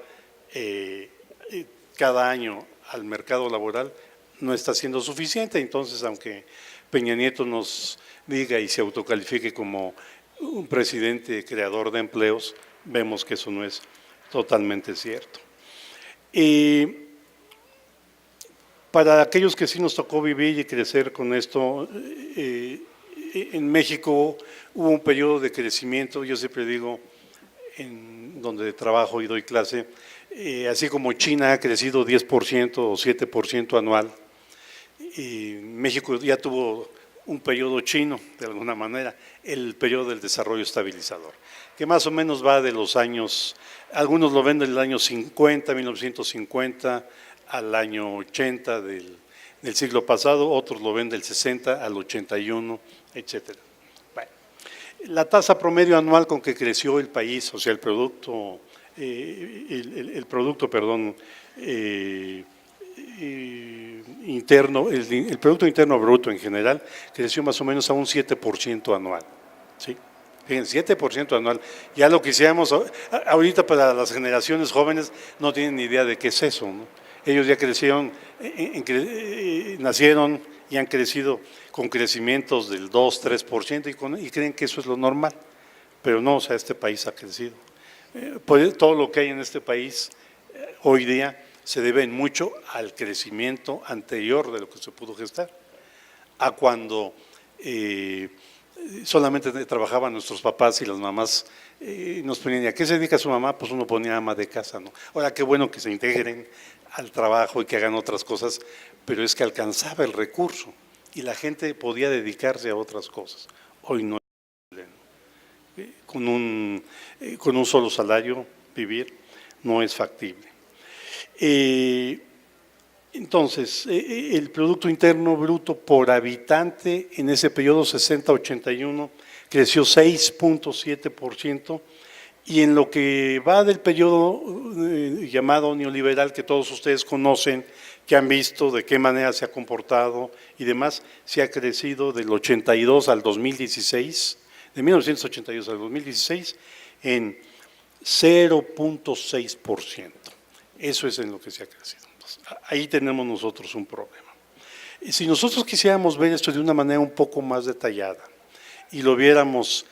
cada año al mercado laboral no está siendo suficiente, entonces aunque Peña Nieto nos diga y se autocalifique como un presidente creador de empleos, vemos que eso no es totalmente cierto. Para aquellos que sí nos tocó vivir y crecer con esto, en México hubo un periodo de crecimiento, yo siempre digo, en donde trabajo y doy clase, así como China ha crecido 10% o 7% anual, México ya tuvo un periodo chino, de alguna manera, el periodo del desarrollo estabilizador, que más o menos va de los años, algunos lo ven del año 50, 1950, al año 80 del siglo pasado, otros lo ven del 60 al 81, etcétera. Bueno, la tasa promedio anual con que creció el país, o sea, el producto, interno, el Producto Interno Bruto en general, creció más o menos a un 7% anual. ¿Sí? Fíjense, 7% anual. Ya lo que hiciéramos ahorita para las generaciones jóvenes no tienen ni idea de qué es eso, ¿no? Ellos ya crecieron, nacieron y han crecido con crecimientos del 2, 3% y creen que eso es lo normal. Pero no, o sea, este país ha crecido. Todo lo que hay en este país hoy día se debe mucho al crecimiento anterior de lo que se pudo gestar, a cuando solamente trabajaban nuestros papás y las mamás nos ponían, ¿a qué se dedica su mamá? Pues uno ponía ama de casa, ¿no? Ahora, qué bueno que se integren al trabajo y que hagan otras cosas, pero es que alcanzaba el recurso y la gente podía dedicarse a otras cosas. Hoy no es posible, ¿no? Con un solo salario vivir no es factible. Entonces, el Producto Interno Bruto por habitante en ese periodo 60-81 creció 6.7%, y en lo que va del periodo llamado neoliberal, que todos ustedes conocen, que han visto de qué manera se ha comportado y demás, se ha crecido del 82 al 2016, de 1982 al 2016, en 0.6%. Eso es en lo que se ha crecido. Entonces, ahí tenemos nosotros un problema. Si nosotros quisiéramos ver esto de una manera un poco más detallada y lo viéramos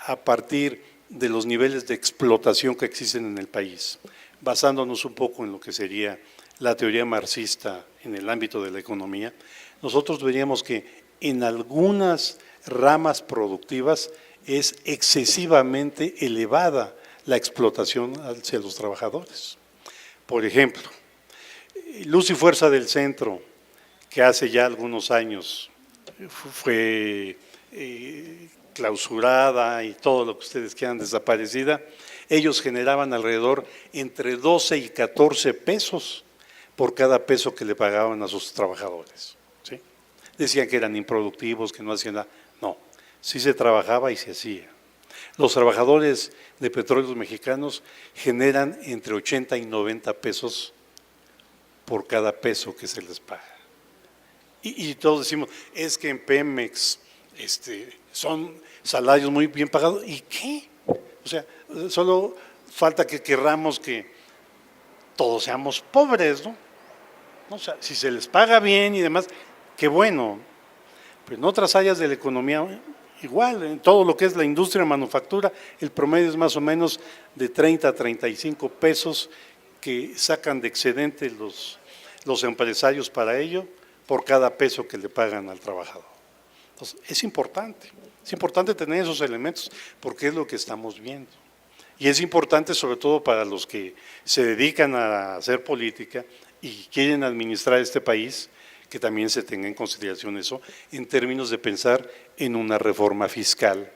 a partir de los niveles de explotación que existen en el país, basándonos un poco en lo que sería la teoría marxista en el ámbito de la economía, nosotros veríamos que en algunas ramas productivas es excesivamente elevada la explotación hacia los trabajadores. Por ejemplo, Luz y Fuerza del Centro, que hace ya algunos años fue clausurada y todo lo que ustedes quieran desaparecida, ellos generaban alrededor entre 12 y 14 pesos por cada peso que le pagaban a sus trabajadores. ¿Sí? Decían que eran improductivos, que no hacían nada. No, sí se trabajaba y se hacía. Los trabajadores de Petróleos Mexicanos generan entre 80 y 90 pesos por cada peso que se les paga. Y todos decimos, es que en Pemex son salarios muy bien pagados. ¿Y qué? O sea, solo falta que querramos que todos seamos pobres, ¿no? O sea, si se les paga bien y demás, qué bueno. Pero en otras áreas de la economía, igual, en todo lo que es la industria de manufactura, el promedio es más o menos de 30 a 35 pesos que sacan de excedente los empresarios para ello por cada peso que le pagan al trabajador. Entonces, es importante tener esos elementos porque es lo que estamos viendo. Y es importante sobre todo para los que se dedican a hacer política y quieren administrar este país, que también se tenga en consideración eso en términos de pensar en una reforma fiscal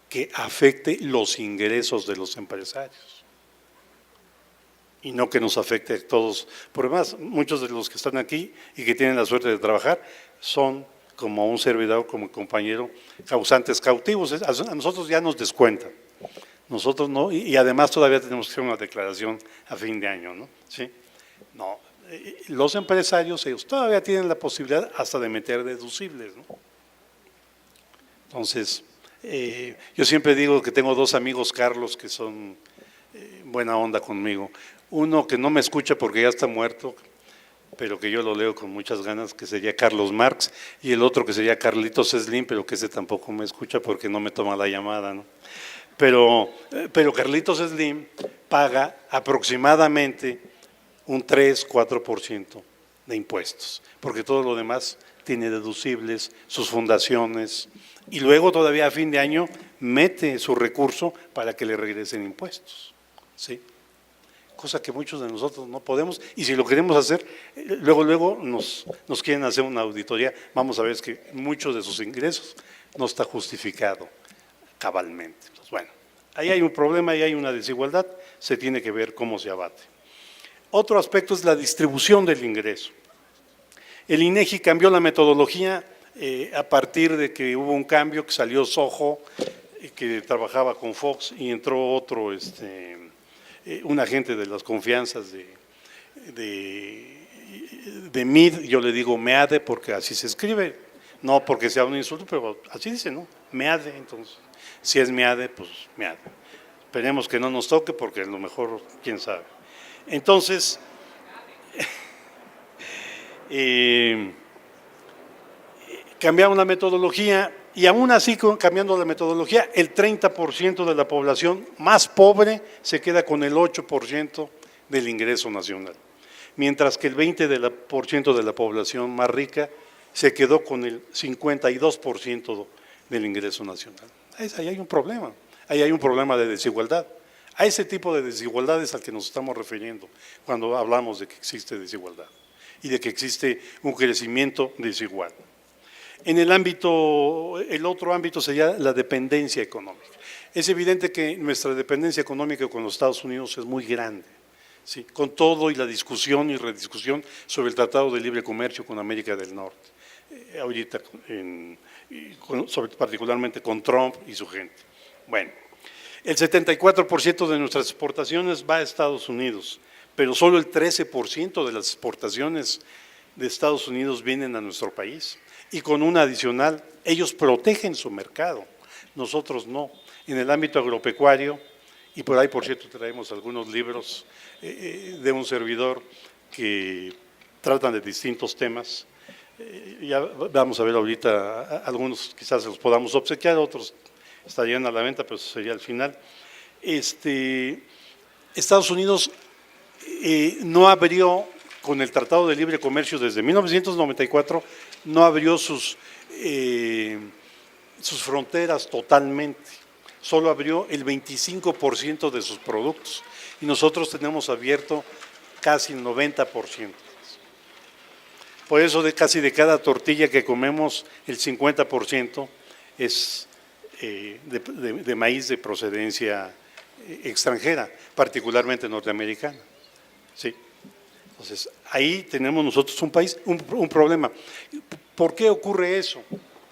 que afecte los ingresos de los empresarios y no que nos afecte a todos. Por demás, muchos de los que están aquí y que tienen la suerte de trabajar son, como un servidor, como compañero, causantes cautivos. A nosotros ya nos descuentan, nosotros no, y además todavía tenemos que hacer una declaración a fin de año, ¿no? ¿Sí? No, los empresarios, ellos todavía tienen la posibilidad hasta de meter deducibles, ¿no? Entonces, yo siempre digo que tengo dos amigos Carlos que son buena onda conmigo. Uno que no me escucha porque ya está muerto, pero que yo lo leo con muchas ganas, que sería Carlos Marx, y el otro que sería Carlitos Slim, pero que ese tampoco me escucha porque no me toma la llamada, ¿no? Pero Carlitos Slim paga aproximadamente un 3-4% de impuestos, porque todo lo demás tiene deducibles, sus fundaciones, y luego todavía a fin de año mete su recurso para que le regresen impuestos, ¿sí? cosa que muchos de nosotros no podemos, y si lo queremos hacer, luego nos quieren hacer una auditoría, vamos a ver que muchos de sus ingresos no está justificado cabalmente. Entonces, bueno, ahí hay un problema, ahí hay una desigualdad, se tiene que ver cómo se abate. Otro aspecto es la distribución del ingreso. El INEGI cambió la metodología a partir de que hubo un cambio, que salió Soho, que trabajaba con Fox, y entró otro, un agente de las confianzas de MID, yo le digo MEADE porque así se escribe, no porque sea un insulto, pero así dice, ¿no? MEADE, entonces, si es MEADE, pues MEADE. Esperemos que no nos toque porque a lo mejor, quién sabe. Entonces, cambiamos la metodología y aún así cambiando la metodología, el 30% de la población más pobre se queda con el 8% del ingreso nacional, mientras que el 20% de la población más rica se quedó con el 52% del ingreso nacional. Ahí hay un problema, ahí hay un problema de desigualdad. A ese tipo de desigualdades al que nos estamos refiriendo cuando hablamos de que existe desigualdad y de que existe un crecimiento desigual. En el otro ámbito sería la dependencia económica. Es evidente que nuestra dependencia económica con los Estados Unidos es muy grande, ¿sí? Con todo y la discusión y rediscusión sobre el Tratado de Libre Comercio con América del Norte, ahorita particularmente con Trump y su gente. Bueno, el 74% de nuestras exportaciones va a Estados Unidos, pero solo el 13% de las exportaciones de Estados Unidos vienen a nuestro país. Y con una adicional, ellos protegen su mercado, nosotros no. En el ámbito agropecuario, y por ahí, por cierto, traemos algunos libros de un servidor que tratan de distintos temas. Ya vamos a ver ahorita, algunos quizás se los podamos obsequiar, otros estarían a la venta, pero sería al final. Estados Unidos no abrió, con el Tratado de Libre Comercio desde 1994, no abrió sus fronteras totalmente, solo abrió el 25% de sus productos y nosotros tenemos abierto casi el 90%. Por eso casi de cada tortilla que comemos, el 50% es de maíz de procedencia extranjera, particularmente norteamericana. ¿Sí? Entonces, ahí tenemos nosotros un problema. ¿Por qué ocurre eso?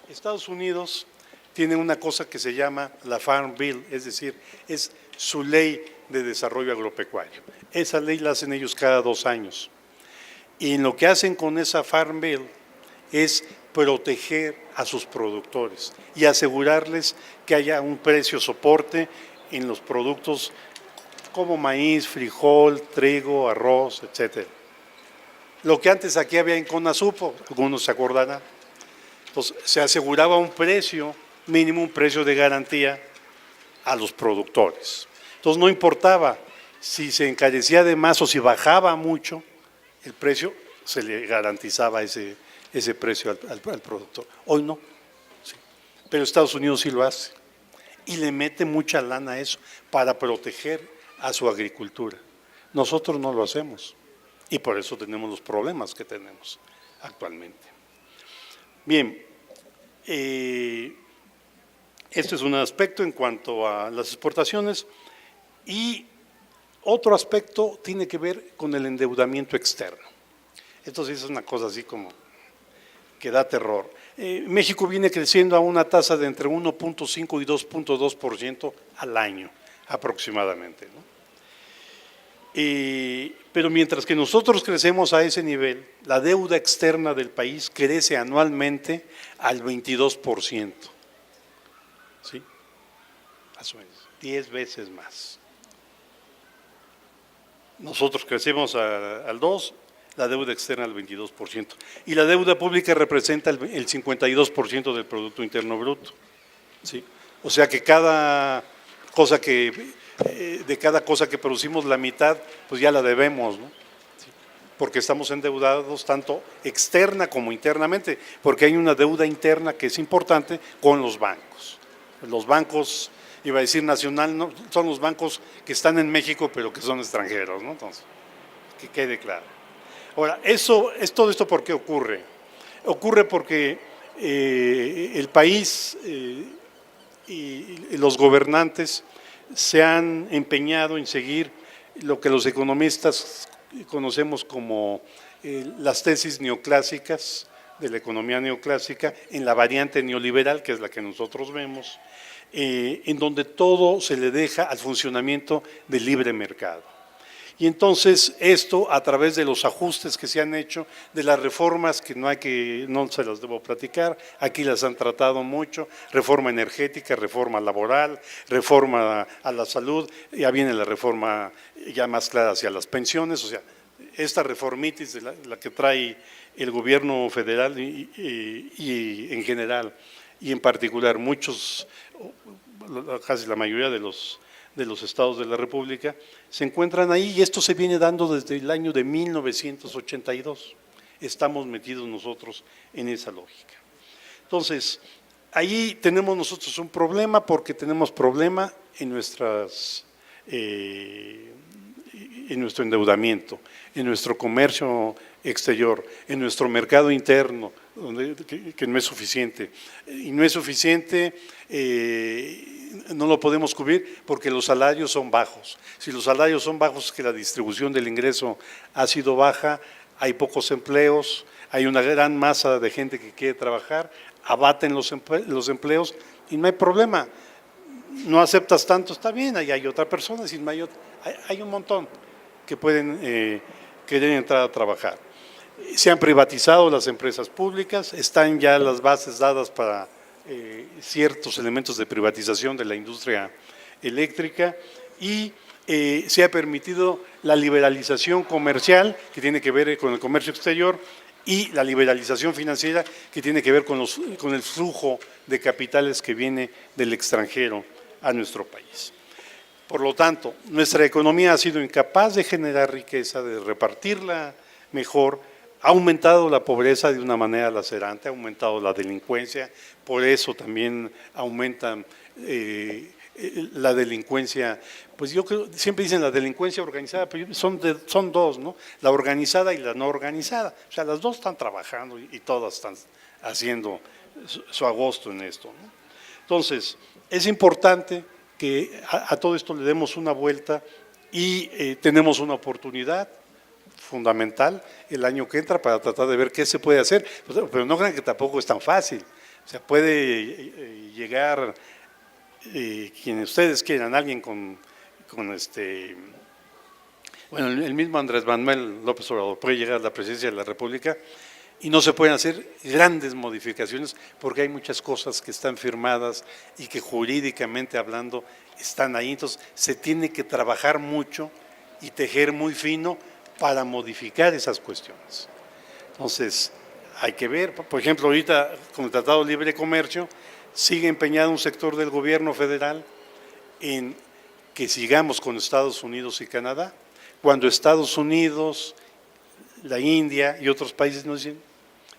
Estados Unidos tiene una cosa que se llama la Farm Bill, es decir, es su ley de desarrollo agropecuario. Esa ley la hacen ellos cada 2 años. Y lo que hacen con esa Farm Bill es proteger a sus productores y asegurarles que haya un precio soporte en los productos como maíz, frijol, trigo, arroz, etcétera. Lo que antes aquí había en Conasupo, algunos se acordarán. Entonces, se aseguraba un precio mínimo, un precio de garantía a los productores. Entonces, no importaba si se encarecía de más o si bajaba mucho el precio, se le garantizaba ese precio al productor. Hoy no, sí. Pero Estados Unidos sí lo hace y le mete mucha lana a eso para proteger a su agricultura. Nosotros no lo hacemos y por eso tenemos los problemas que tenemos actualmente. Bien, este es un aspecto en cuanto a las exportaciones y otro aspecto tiene que ver con el endeudamiento externo. Esto sí es una cosa así como que da terror. México viene creciendo a una tasa de entre 1.5 y 2.2% al año aproximadamente, ¿no? Pero mientras que nosotros crecemos a ese nivel, la deuda externa del país crece anualmente al 22%, ¿sí? Más o menos, 10 veces más. Nosotros crecemos al 2%, la deuda externa al 22%. Y la deuda pública representa el 52% del Producto Interno Bruto, ¿sí? O sea que de cada cosa que producimos, la mitad, pues ya la debemos, ¿no? ¿Sí? Porque estamos endeudados tanto externa como internamente, porque hay una deuda interna que es importante con los bancos. Los bancos iba a decir nacional, no, son los bancos que están en México pero que son extranjeros, ¿no? Entonces, que quede claro. Ahora, todo esto ¿por qué ocurre? Ocurre porque el país y los gobernantes se han empeñado en seguir lo que los economistas conocemos como las tesis neoclásicas de la economía neoclásica en la variante neoliberal, que es la que nosotros vemos, en donde todo se le deja al funcionamiento del libre mercado. Y entonces esto, a través de los ajustes que se han hecho, de las reformas que no se las debo platicar, aquí las han tratado mucho, reforma energética, reforma laboral, reforma a la salud, ya viene la reforma ya más clara hacia las pensiones, o sea, esta reformitis de la que trae el gobierno federal y en general, y en particular casi la mayoría de los estados de la República, se encuentran ahí y esto se viene dando desde el año de 1982. Estamos metidos nosotros en esa lógica. Entonces, ahí tenemos nosotros un problema porque tenemos problema en nuestro endeudamiento, en nuestro comercio exterior, en nuestro mercado interno, que no es suficiente. Y no es suficiente, no lo podemos cubrir porque los salarios son bajos. Si los salarios son bajos, es que la distribución del ingreso ha sido baja, hay pocos empleos, hay una gran masa de gente que quiere trabajar, abaten los empleos y no hay problema. No aceptas tanto, está bien, ahí hay otra persona, hay un montón que pueden querer entrar a trabajar. Se han privatizado las empresas públicas, están ya las bases dadas para ciertos elementos de privatización de la industria eléctrica y se ha permitido la liberalización comercial que tiene que ver con el comercio exterior y la liberalización financiera que tiene que ver con el flujo de capitales que viene del extranjero a nuestro país. Por lo tanto, nuestra economía ha sido incapaz de generar riqueza, de repartirla mejor, ha aumentado la pobreza de una manera lacerante, ha aumentado la delincuencia, por eso también aumenta la delincuencia, pues yo creo, siempre dicen la delincuencia organizada, pero son dos, ¿no? La organizada y la no organizada, o sea, las dos están trabajando y todas están haciendo su agosto en esto, ¿no? Entonces, es importante que a todo esto le demos una vuelta y tenemos una oportunidad fundamental el año que entra para tratar de ver qué se puede hacer, pero no crean que tampoco es tan fácil, o sea, puede llegar quienes ustedes quieran, alguien bueno, el mismo Andrés Manuel López Obrador puede llegar a la presidencia de la República y no se pueden hacer grandes modificaciones porque hay muchas cosas que están firmadas y que jurídicamente hablando están ahí, entonces se tiene que trabajar mucho y tejer muy fino para modificar esas cuestiones. Entonces, hay que ver, por ejemplo, ahorita con el Tratado de Libre Comercio, sigue empeñado un sector del gobierno federal en que sigamos con Estados Unidos y Canadá, cuando Estados Unidos, la India y otros países nos dicen,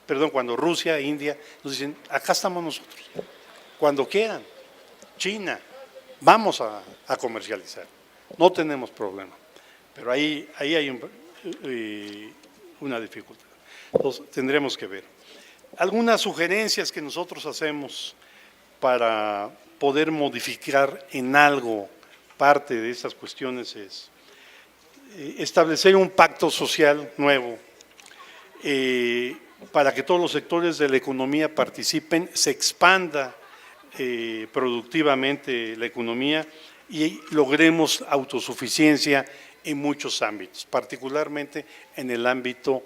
perdón, cuando Rusia, India, nos dicen, acá estamos nosotros, cuando quieran, China, vamos a comercializar, no tenemos problema, pero ahí hay una dificultad. Entonces, tendremos que ver. Algunas sugerencias que nosotros hacemos para poder modificar en algo parte de estas cuestiones es establecer un pacto social nuevo para que todos los sectores de la economía participen, se expanda productivamente la economía y logremos autosuficiencia en muchos ámbitos, particularmente en el ámbito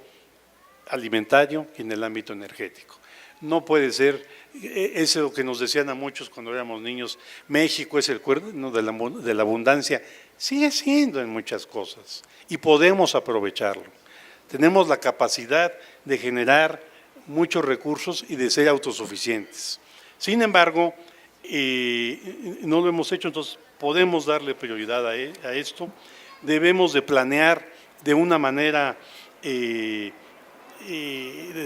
alimentario y en el ámbito energético. No puede ser eso que nos decían a muchos cuando éramos niños, México es el cuerno de la abundancia, sigue siendo en muchas cosas y podemos aprovecharlo. Tenemos la capacidad de generar muchos recursos y de ser autosuficientes. Sin embargo, no lo hemos hecho, entonces podemos darle prioridad a esto. Debemos de planear de una manera de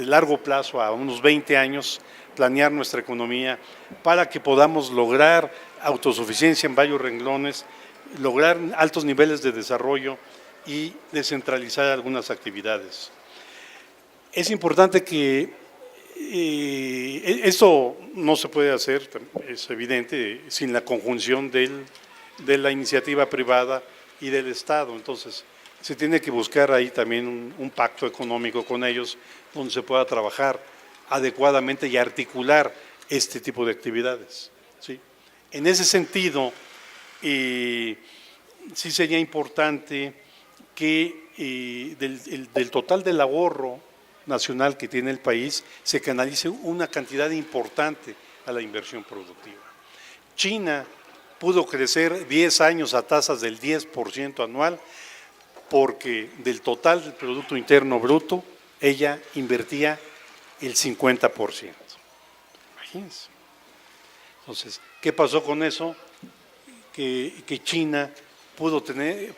largo plazo, a unos 20 años, planear nuestra economía para que podamos lograr autosuficiencia en varios renglones, lograr altos niveles de desarrollo y descentralizar algunas actividades. Es importante que esto no se puede hacer, es evidente, sin la conjunción de la iniciativa privada y del Estado. Entonces, se tiene que buscar ahí también un pacto económico con ellos donde se pueda trabajar adecuadamente y articular este tipo de actividades, ¿sí? En ese sentido, sí sería importante que del total del ahorro nacional que tiene el país se canalice una cantidad importante a la inversión productiva. China pudo crecer 10 años a tasas del 10% anual porque del total del Producto Interno Bruto ella invertía el 50%. Imagínense. Entonces, ¿qué pasó con eso? Que China pudo tener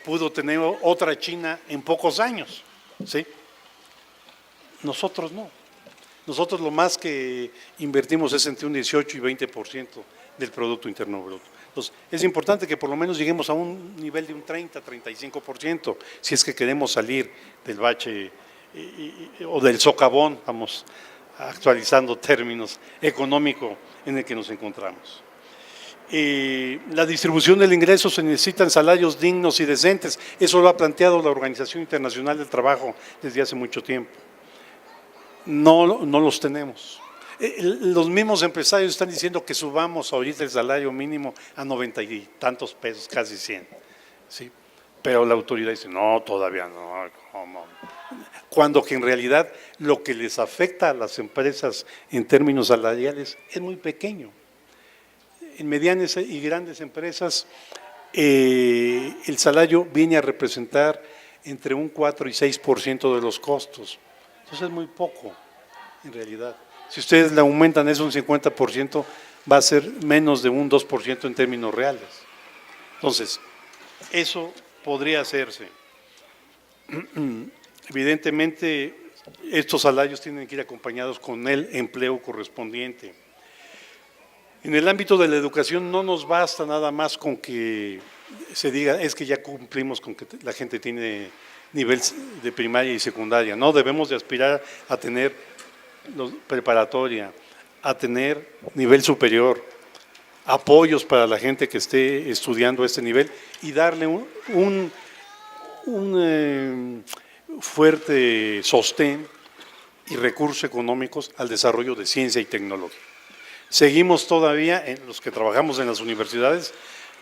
otra China en pocos años, ¿sí? Nosotros no. Nosotros lo más que invertimos es entre un 18 y 20% del Producto Interno Bruto. Entonces, es importante que por lo menos lleguemos a un nivel de un 30-35%, si es que queremos salir del bache o del socavón, vamos actualizando términos económicos en el que nos encontramos. La distribución del ingreso se necesitan salarios dignos y decentes. Eso lo ha planteado la Organización Internacional del Trabajo desde hace mucho tiempo. No los tenemos. Los mismos empresarios están diciendo que subamos ahorita el salario mínimo a 90 y tantos pesos, casi 100. ¿Sí? Pero la autoridad dice, no, todavía no. ¿Cómo? Cuando que en realidad lo que les afecta a las empresas en términos salariales es muy pequeño. En medianas y grandes empresas el salario viene a representar entre un 4 y 6% de los costos. Entonces es muy poco, en realidad. Si ustedes le aumentan eso un 50%, va a ser menos de un 2% en términos reales. Entonces, eso podría hacerse. Evidentemente, estos salarios tienen que ir acompañados con el empleo correspondiente. En el ámbito de la educación no nos basta nada más con que se diga, es que ya cumplimos con que la gente tiene nivel de primaria y secundaria. No, debemos de aspirar a tener preparatoria, a tener nivel superior, apoyos para la gente que esté estudiando este nivel y darle un fuerte sostén y recursos económicos al desarrollo de ciencia y tecnología. Seguimos todavía, en los que trabajamos en las universidades,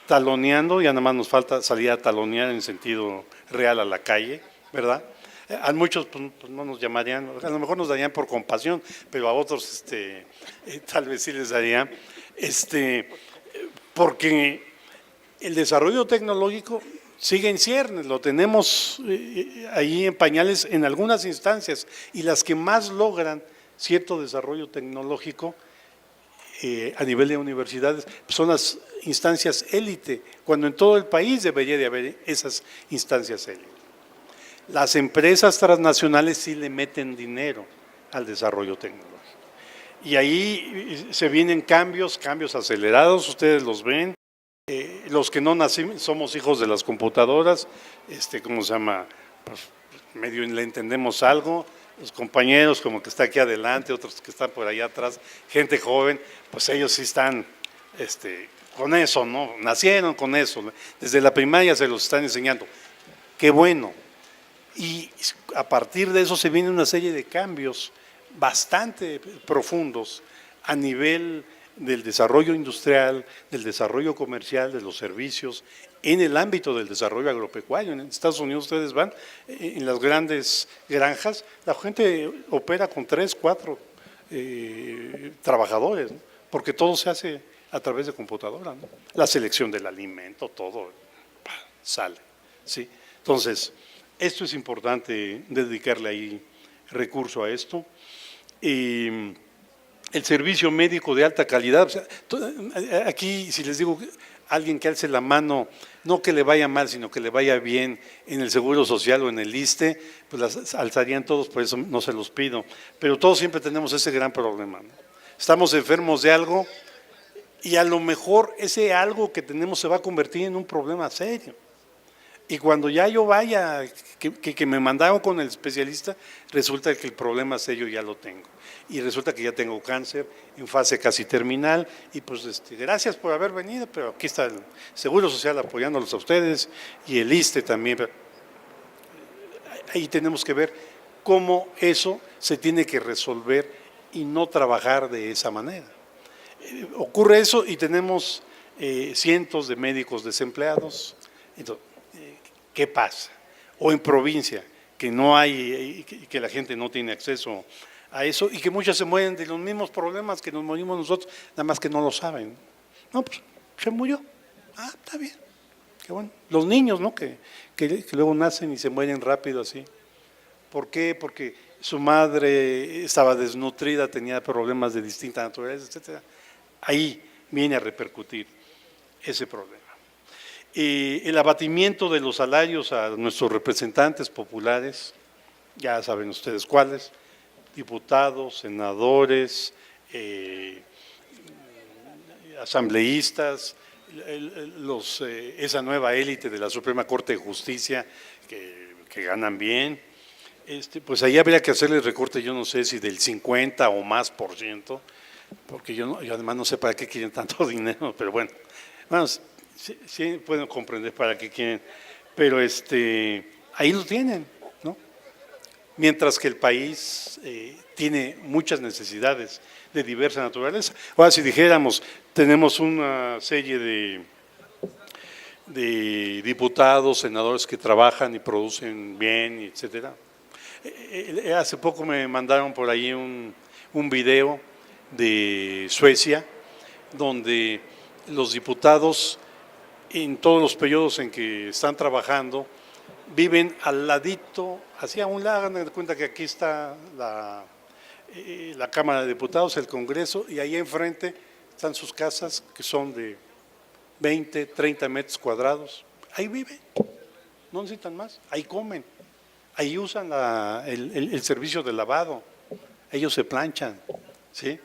taloneando, ya nada más nos falta salir a talonear en sentido real a la calle, ¿verdad? A muchos pues, no nos llamarían, a lo mejor nos darían por compasión, pero a otros tal vez sí les darían, porque el desarrollo tecnológico sigue en ciernes, lo tenemos ahí en pañales en algunas instancias, y las que más logran cierto desarrollo tecnológico a nivel de universidades son las instancias élite, cuando en todo el país debería de haber esas instancias élite. Las empresas transnacionales sí le meten dinero al desarrollo tecnológico. Y ahí se vienen cambios acelerados, ustedes los ven. Los que no nacimos, somos hijos de las computadoras, ¿cómo se llama? Pues medio le entendemos algo. Los compañeros como que está aquí adelante, otros que están por allá atrás, gente joven, pues ellos sí están con eso, ¿no? Nacieron con eso, desde la primaria se los están enseñando. Qué bueno. Y a partir de eso se viene una serie de cambios bastante profundos a nivel del desarrollo industrial, del desarrollo comercial, de los servicios, en el ámbito del desarrollo agropecuario. En Estados Unidos ustedes van, en las grandes granjas, la gente opera con 3, 4 trabajadores, ¿no? Porque todo se hace a través de computadora, ¿no? La selección del alimento, todo sale, ¿sí? Entonces, esto es importante dedicarle ahí recurso a esto. El servicio médico de alta calidad, o sea, aquí si les digo, alguien que alce la mano, no que le vaya mal, sino que le vaya bien en el Seguro Social o en el ISSSTE, pues las alzarían todos, por eso no se los pido. Pero todos siempre tenemos ese gran problema, ¿no? Estamos enfermos de algo Y a lo mejor ese algo que tenemos se va a convertir en un problema serio. Y cuando ya yo vaya, que me mandaron con el especialista, resulta que el problema serio ya lo tengo. Y resulta que ya tengo cáncer en fase casi terminal. Y pues gracias por haber venido, pero aquí está el Seguro Social apoyándolos a ustedes y el ISSSTE también. Ahí tenemos que ver cómo eso se tiene que resolver y no trabajar de esa manera. Ocurre eso y tenemos cientos de médicos desempleados. Entonces, ¿qué pasa? O en provincia, que no hay, que la gente no tiene acceso a eso y que muchas se mueren de los mismos problemas que nos morimos nosotros, nada más que no lo saben. No, pues se murió. Ah, está bien. Qué bueno. Los niños, ¿no? Que luego nacen y se mueren rápido así. ¿Por qué? Porque su madre estaba desnutrida, tenía problemas de distinta naturaleza, etcétera. Ahí viene a repercutir ese problema. El abatimiento de los salarios a nuestros representantes populares, ya saben ustedes cuáles, diputados, senadores, asambleístas, esa nueva élite de la Suprema Corte de Justicia que ganan bien, pues ahí habría que hacerle recorte, yo no sé si del 50 o más por ciento, porque yo además no sé para qué quieren tanto dinero, pero bueno, vamos. Sí, pueden comprender para qué quieren, pero ahí lo tienen, ¿no? Mientras que el país tiene muchas necesidades de diversa naturaleza. Ahora, si dijéramos, tenemos una serie de diputados, senadores que trabajan y producen bien, etcétera. Hace poco me mandaron por ahí un video de Suecia, donde los diputados en todos los periodos en que están trabajando, viven al ladito, hacia un lado, hagan de cuenta que aquí está la Cámara de Diputados, el Congreso, y ahí enfrente están sus casas, que son de 20, 30 metros cuadrados. Ahí viven, no necesitan más, ahí comen, ahí usan el servicio de lavado, ellos se planchan, ¿sí?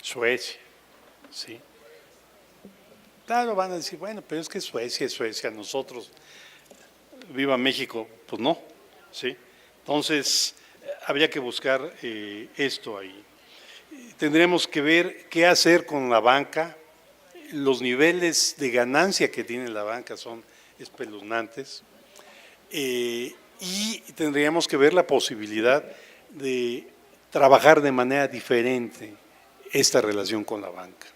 Suecia, ¿sí? Claro, van a decir, bueno, pero es que Suecia es Suecia, nosotros, viva México, pues no, ¿sí? Entonces, habría que buscar esto ahí. Tendremos que ver qué hacer con la banca. Los niveles de ganancia que tiene la banca son espeluznantes. Y tendríamos que ver la posibilidad de trabajar de manera diferente esta relación con la banca.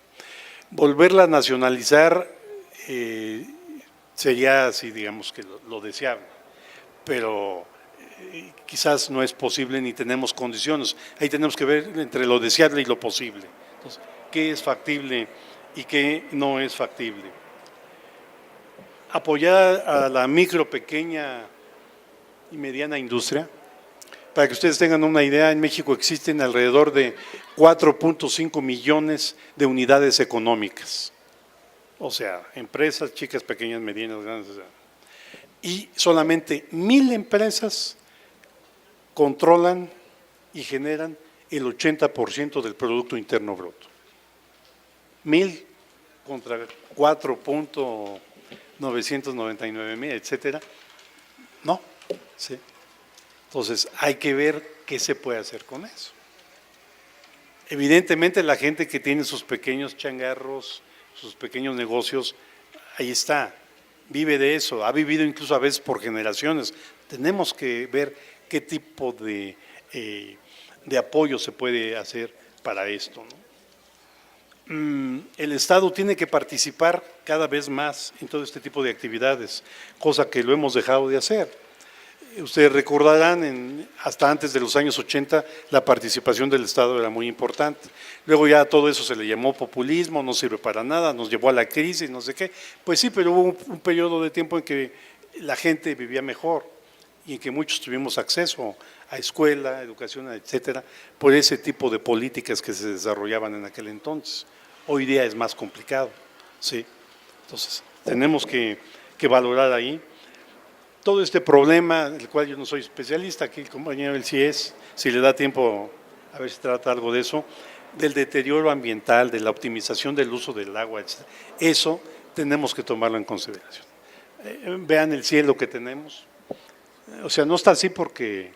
Volverla a nacionalizar sería así, digamos que lo deseable, pero quizás no es posible ni tenemos condiciones. Ahí tenemos que ver entre lo deseable y lo posible. Entonces, ¿qué es factible y qué no es factible? Apoyar a la micro, pequeña y mediana industria. Para que ustedes tengan una idea, en México existen alrededor de 4.5 millones de unidades económicas. O sea, empresas chicas, pequeñas, medianas, grandes. Y solamente 1,000 empresas controlan y generan el 80% del Producto Interno Bruto. 1,000 contra 4.999,000, etcétera. No, sí. Entonces, hay que ver qué se puede hacer con eso. Evidentemente, la gente que tiene sus pequeños changarros, sus pequeños negocios, ahí está, vive de eso, ha vivido incluso a veces por generaciones. Tenemos que ver qué tipo de apoyo se puede hacer para esto, ¿no? El Estado tiene que participar cada vez más en todo este tipo de actividades, cosa que lo hemos dejado de hacer. Ustedes recordarán, hasta antes de los años 80, la participación del Estado era muy importante. Luego ya todo eso se le llamó populismo, no sirve para nada, nos llevó a la crisis, no sé qué. Pues sí, pero hubo un periodo de tiempo en que la gente vivía mejor y en que muchos tuvimos acceso a escuela, educación, etcétera, por ese tipo de políticas que se desarrollaban en aquel entonces. Hoy día es más complicado, ¿sí? Entonces, tenemos que valorar ahí. Todo este problema, del cual yo no soy especialista, aquí el compañero él sí es, si le da tiempo a ver si trata algo de eso, del deterioro ambiental, de la optimización del uso del agua, etc. Eso tenemos que tomarlo en consideración. Vean el cielo que tenemos. O sea, no está así porque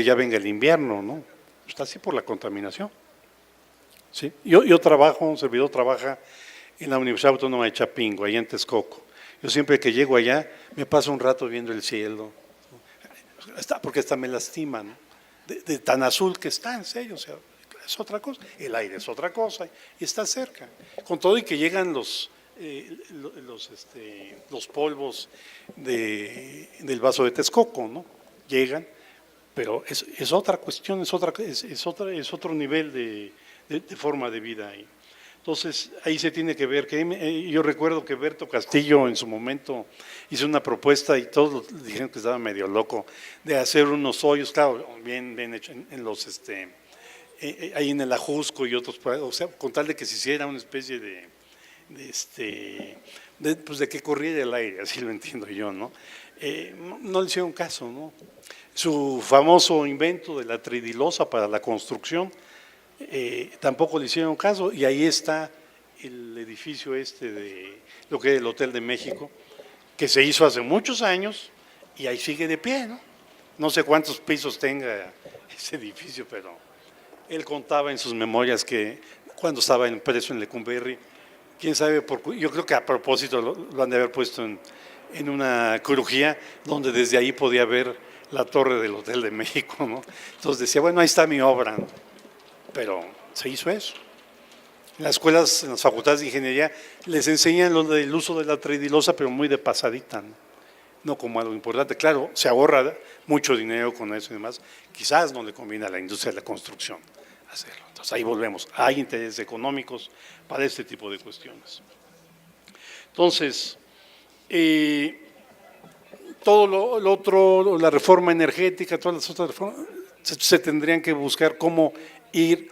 ya venga el invierno, ¿no? Está así por la contaminación. ¿Sí? Yo trabajo, un servidor trabaja en la Universidad Autónoma de Chapingo, allá en Texcoco. Yo siempre que llego allá me paso un rato viendo el cielo, porque hasta me lastima, ¿no? De tan azul que está, en serio, o sea, es otra cosa. El aire es otra cosa y está cerca. Con todo y que llegan los polvos del vaso de Texcoco, ¿no? Llegan, pero es otra cuestión, es otro nivel de forma de vida ahí. Entonces, ahí se tiene que ver, yo recuerdo que Berto Castillo en su momento hizo una propuesta y todos dijeron que estaba medio loco, de hacer unos hoyos, claro, bien hecho, ahí en el Ajusco y otros, o sea, con tal de que se hiciera una especie pues de que corriera el aire, así lo entiendo yo, ¿no? No le hicieron caso, ¿no? Su famoso invento de la tridilosa para la construcción, tampoco le hicieron caso, y ahí está el edificio de lo que es el Hotel de México, que se hizo hace muchos años y ahí sigue de pie, ¿no? No sé cuántos pisos tenga ese edificio, pero él contaba en sus memorias que cuando estaba preso en Lecumberri, quién sabe, yo creo que a propósito lo han de haber puesto en una crujía donde desde ahí podía ver la torre del Hotel de México, ¿no? Entonces decía, bueno, ahí está mi obra, ¿no? Pero se hizo eso. En las escuelas, en las facultades de ingeniería, les enseñan lo del uso de la tridilosa, pero muy de pasadita, no como algo importante. Claro, se ahorra mucho dinero con eso y demás. Quizás no le conviene a la industria de la construcción hacerlo. Entonces ahí volvemos. Hay intereses económicos para este tipo de cuestiones. Entonces, todo lo otro, la reforma energética, todas las otras reformas, se tendrían que buscar cómo ir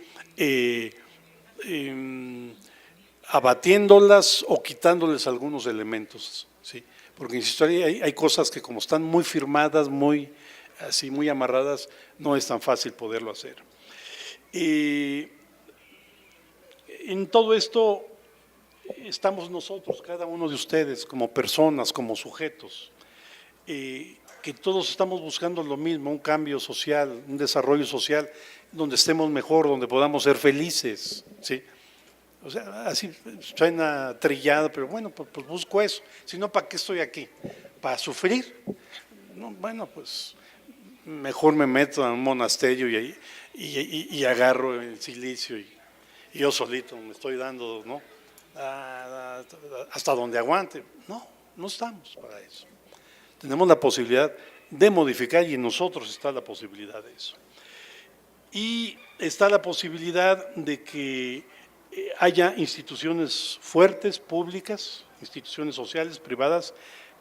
abatiéndolas o quitándoles algunos elementos, ¿sí? Porque insisto, hay cosas que como están muy firmadas, muy amarradas, no es tan fácil poderlo hacer. En todo esto estamos nosotros, cada uno de ustedes, como personas, como sujetos, que todos estamos buscando lo mismo, un cambio social, un desarrollo social, donde estemos mejor, donde podamos ser felices, ¿sí? O sea, así suena trillado, pero bueno, pues busco eso. Si no, ¿para qué estoy aquí? ¿Para sufrir? No, bueno, pues mejor me meto a un monasterio y agarro el silicio y yo solito me estoy dando, ¿no? Hasta donde aguante. No estamos para eso. Tenemos la posibilidad de modificar y en nosotros está la posibilidad de eso. Y está la posibilidad de que haya instituciones fuertes, públicas, instituciones sociales, privadas,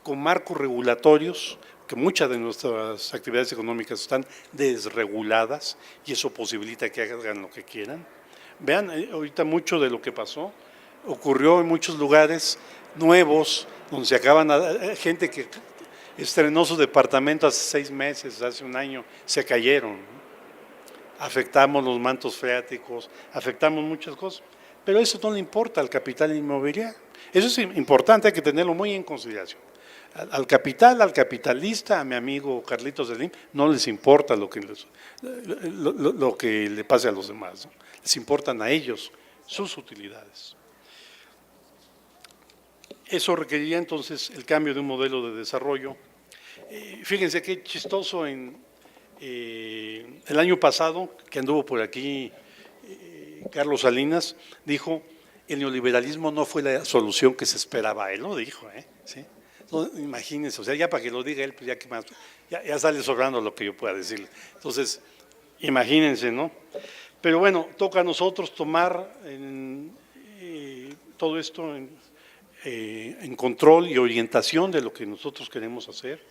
con marcos regulatorios, que muchas de nuestras actividades económicas están desreguladas y eso posibilita que hagan lo que quieran. Vean, ahorita mucho de lo que pasó ocurrió en muchos lugares nuevos, donde se acaban, gente que estrenó su departamento hace 6 meses, hace un año, se cayeron. Afectamos los mantos freáticos, afectamos muchas cosas, pero eso no le importa al capital inmobiliario. Eso es importante, hay que tenerlo muy en consideración. Al capital, al capitalista, a mi amigo Carlitos Slim, no les importa lo que le pase a los demás, ¿no? Les importan a ellos sus utilidades. Eso requeriría entonces el cambio de un modelo de desarrollo. Fíjense qué chistoso, el año pasado, que anduvo por aquí Carlos Salinas, dijo, el neoliberalismo no fue la solución que se esperaba, él lo dijo, ¿sí? No, imagínense, o sea, ya para que lo diga él, pues ya que más, ya sale sobrando lo que yo pueda decirle. Entonces, imagínense, ¿no? Pero bueno, toca a nosotros tomar todo esto en control y orientación de lo que nosotros queremos hacer.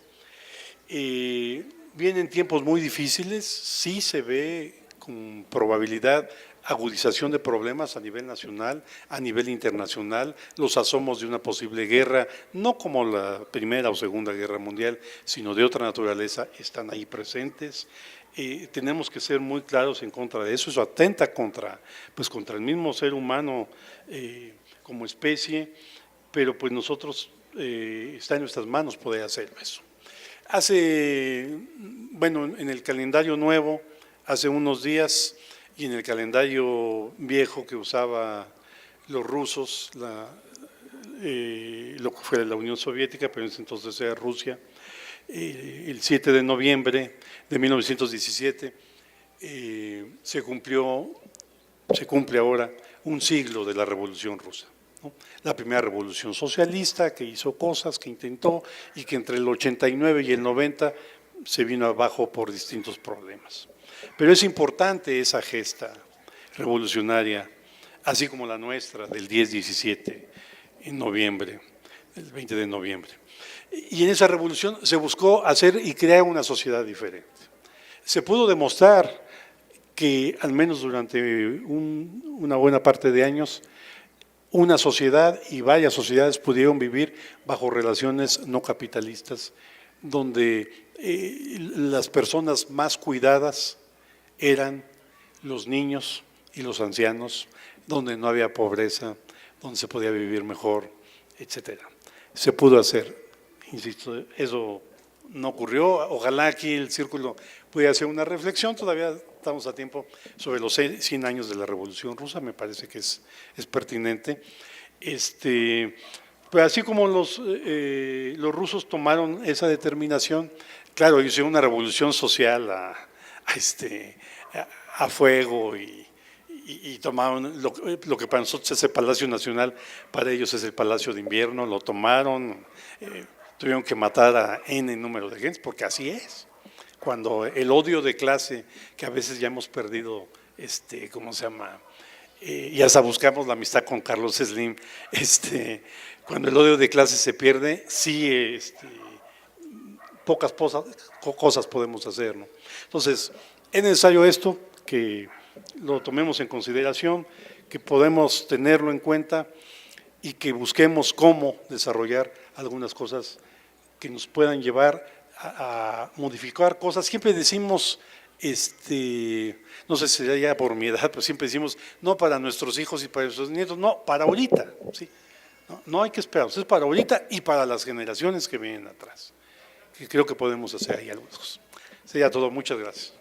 Vienen tiempos muy difíciles, sí se ve con probabilidad agudización de problemas a nivel nacional, a nivel internacional, los asomos de una posible guerra, no como la Primera o Segunda Guerra Mundial, sino de otra naturaleza, están ahí presentes. Tenemos que ser muy claros en contra de eso atenta contra el mismo ser humano como especie, pero pues nosotros está en nuestras manos poder hacer eso. En el calendario nuevo, hace unos días, y en el calendario viejo que usaba los rusos, lo que fue la Unión Soviética, pero entonces era Rusia, el 7 de noviembre de 1917 se cumple ahora un siglo de la Revolución Rusa, ¿no? La primera revolución socialista que hizo cosas, que intentó y que entre el 89 y el 90 se vino abajo por distintos problemas. Pero es importante esa gesta revolucionaria, así como la nuestra del 10-17 en noviembre, el 20 de noviembre. Y en esa revolución se buscó hacer y crear una sociedad diferente. Se pudo demostrar que, al menos durante una buena parte de años, una sociedad y varias sociedades pudieron vivir bajo relaciones no capitalistas, donde las personas más cuidadas eran los niños y los ancianos, donde no había pobreza, donde se podía vivir mejor, etcétera. Se pudo hacer, insisto, eso no ocurrió. Ojalá aquí el círculo pudiera hacer una reflexión, todavía estamos a tiempo, sobre los 100 años de la Revolución Rusa, me parece que es pertinente. Pues así como los rusos tomaron esa determinación, claro, hicieron una revolución social a fuego y tomaron lo que para nosotros es el Palacio Nacional, para ellos es el Palacio de Invierno, lo tomaron, tuvieron que matar a N número de gente, porque así es. Cuando el odio de clase, que a veces ya hemos perdido, y hasta buscamos la amistad con Carlos Slim, cuando el odio de clase se pierde, sí, pocas cosas podemos hacer, ¿no? Entonces, es necesario esto, que lo tomemos en consideración, que podemos tenerlo en cuenta y que busquemos cómo desarrollar algunas cosas que nos puedan llevar a modificar cosas. Siempre decimos, no sé si sería ya por mi edad, pero siempre decimos, no para nuestros hijos y para nuestros nietos, no, para ahorita, ¿sí? No hay que esperar, es para ahorita y para las generaciones que vienen atrás, que creo que podemos hacer ahí algunas cosas. Sería todo, muchas gracias.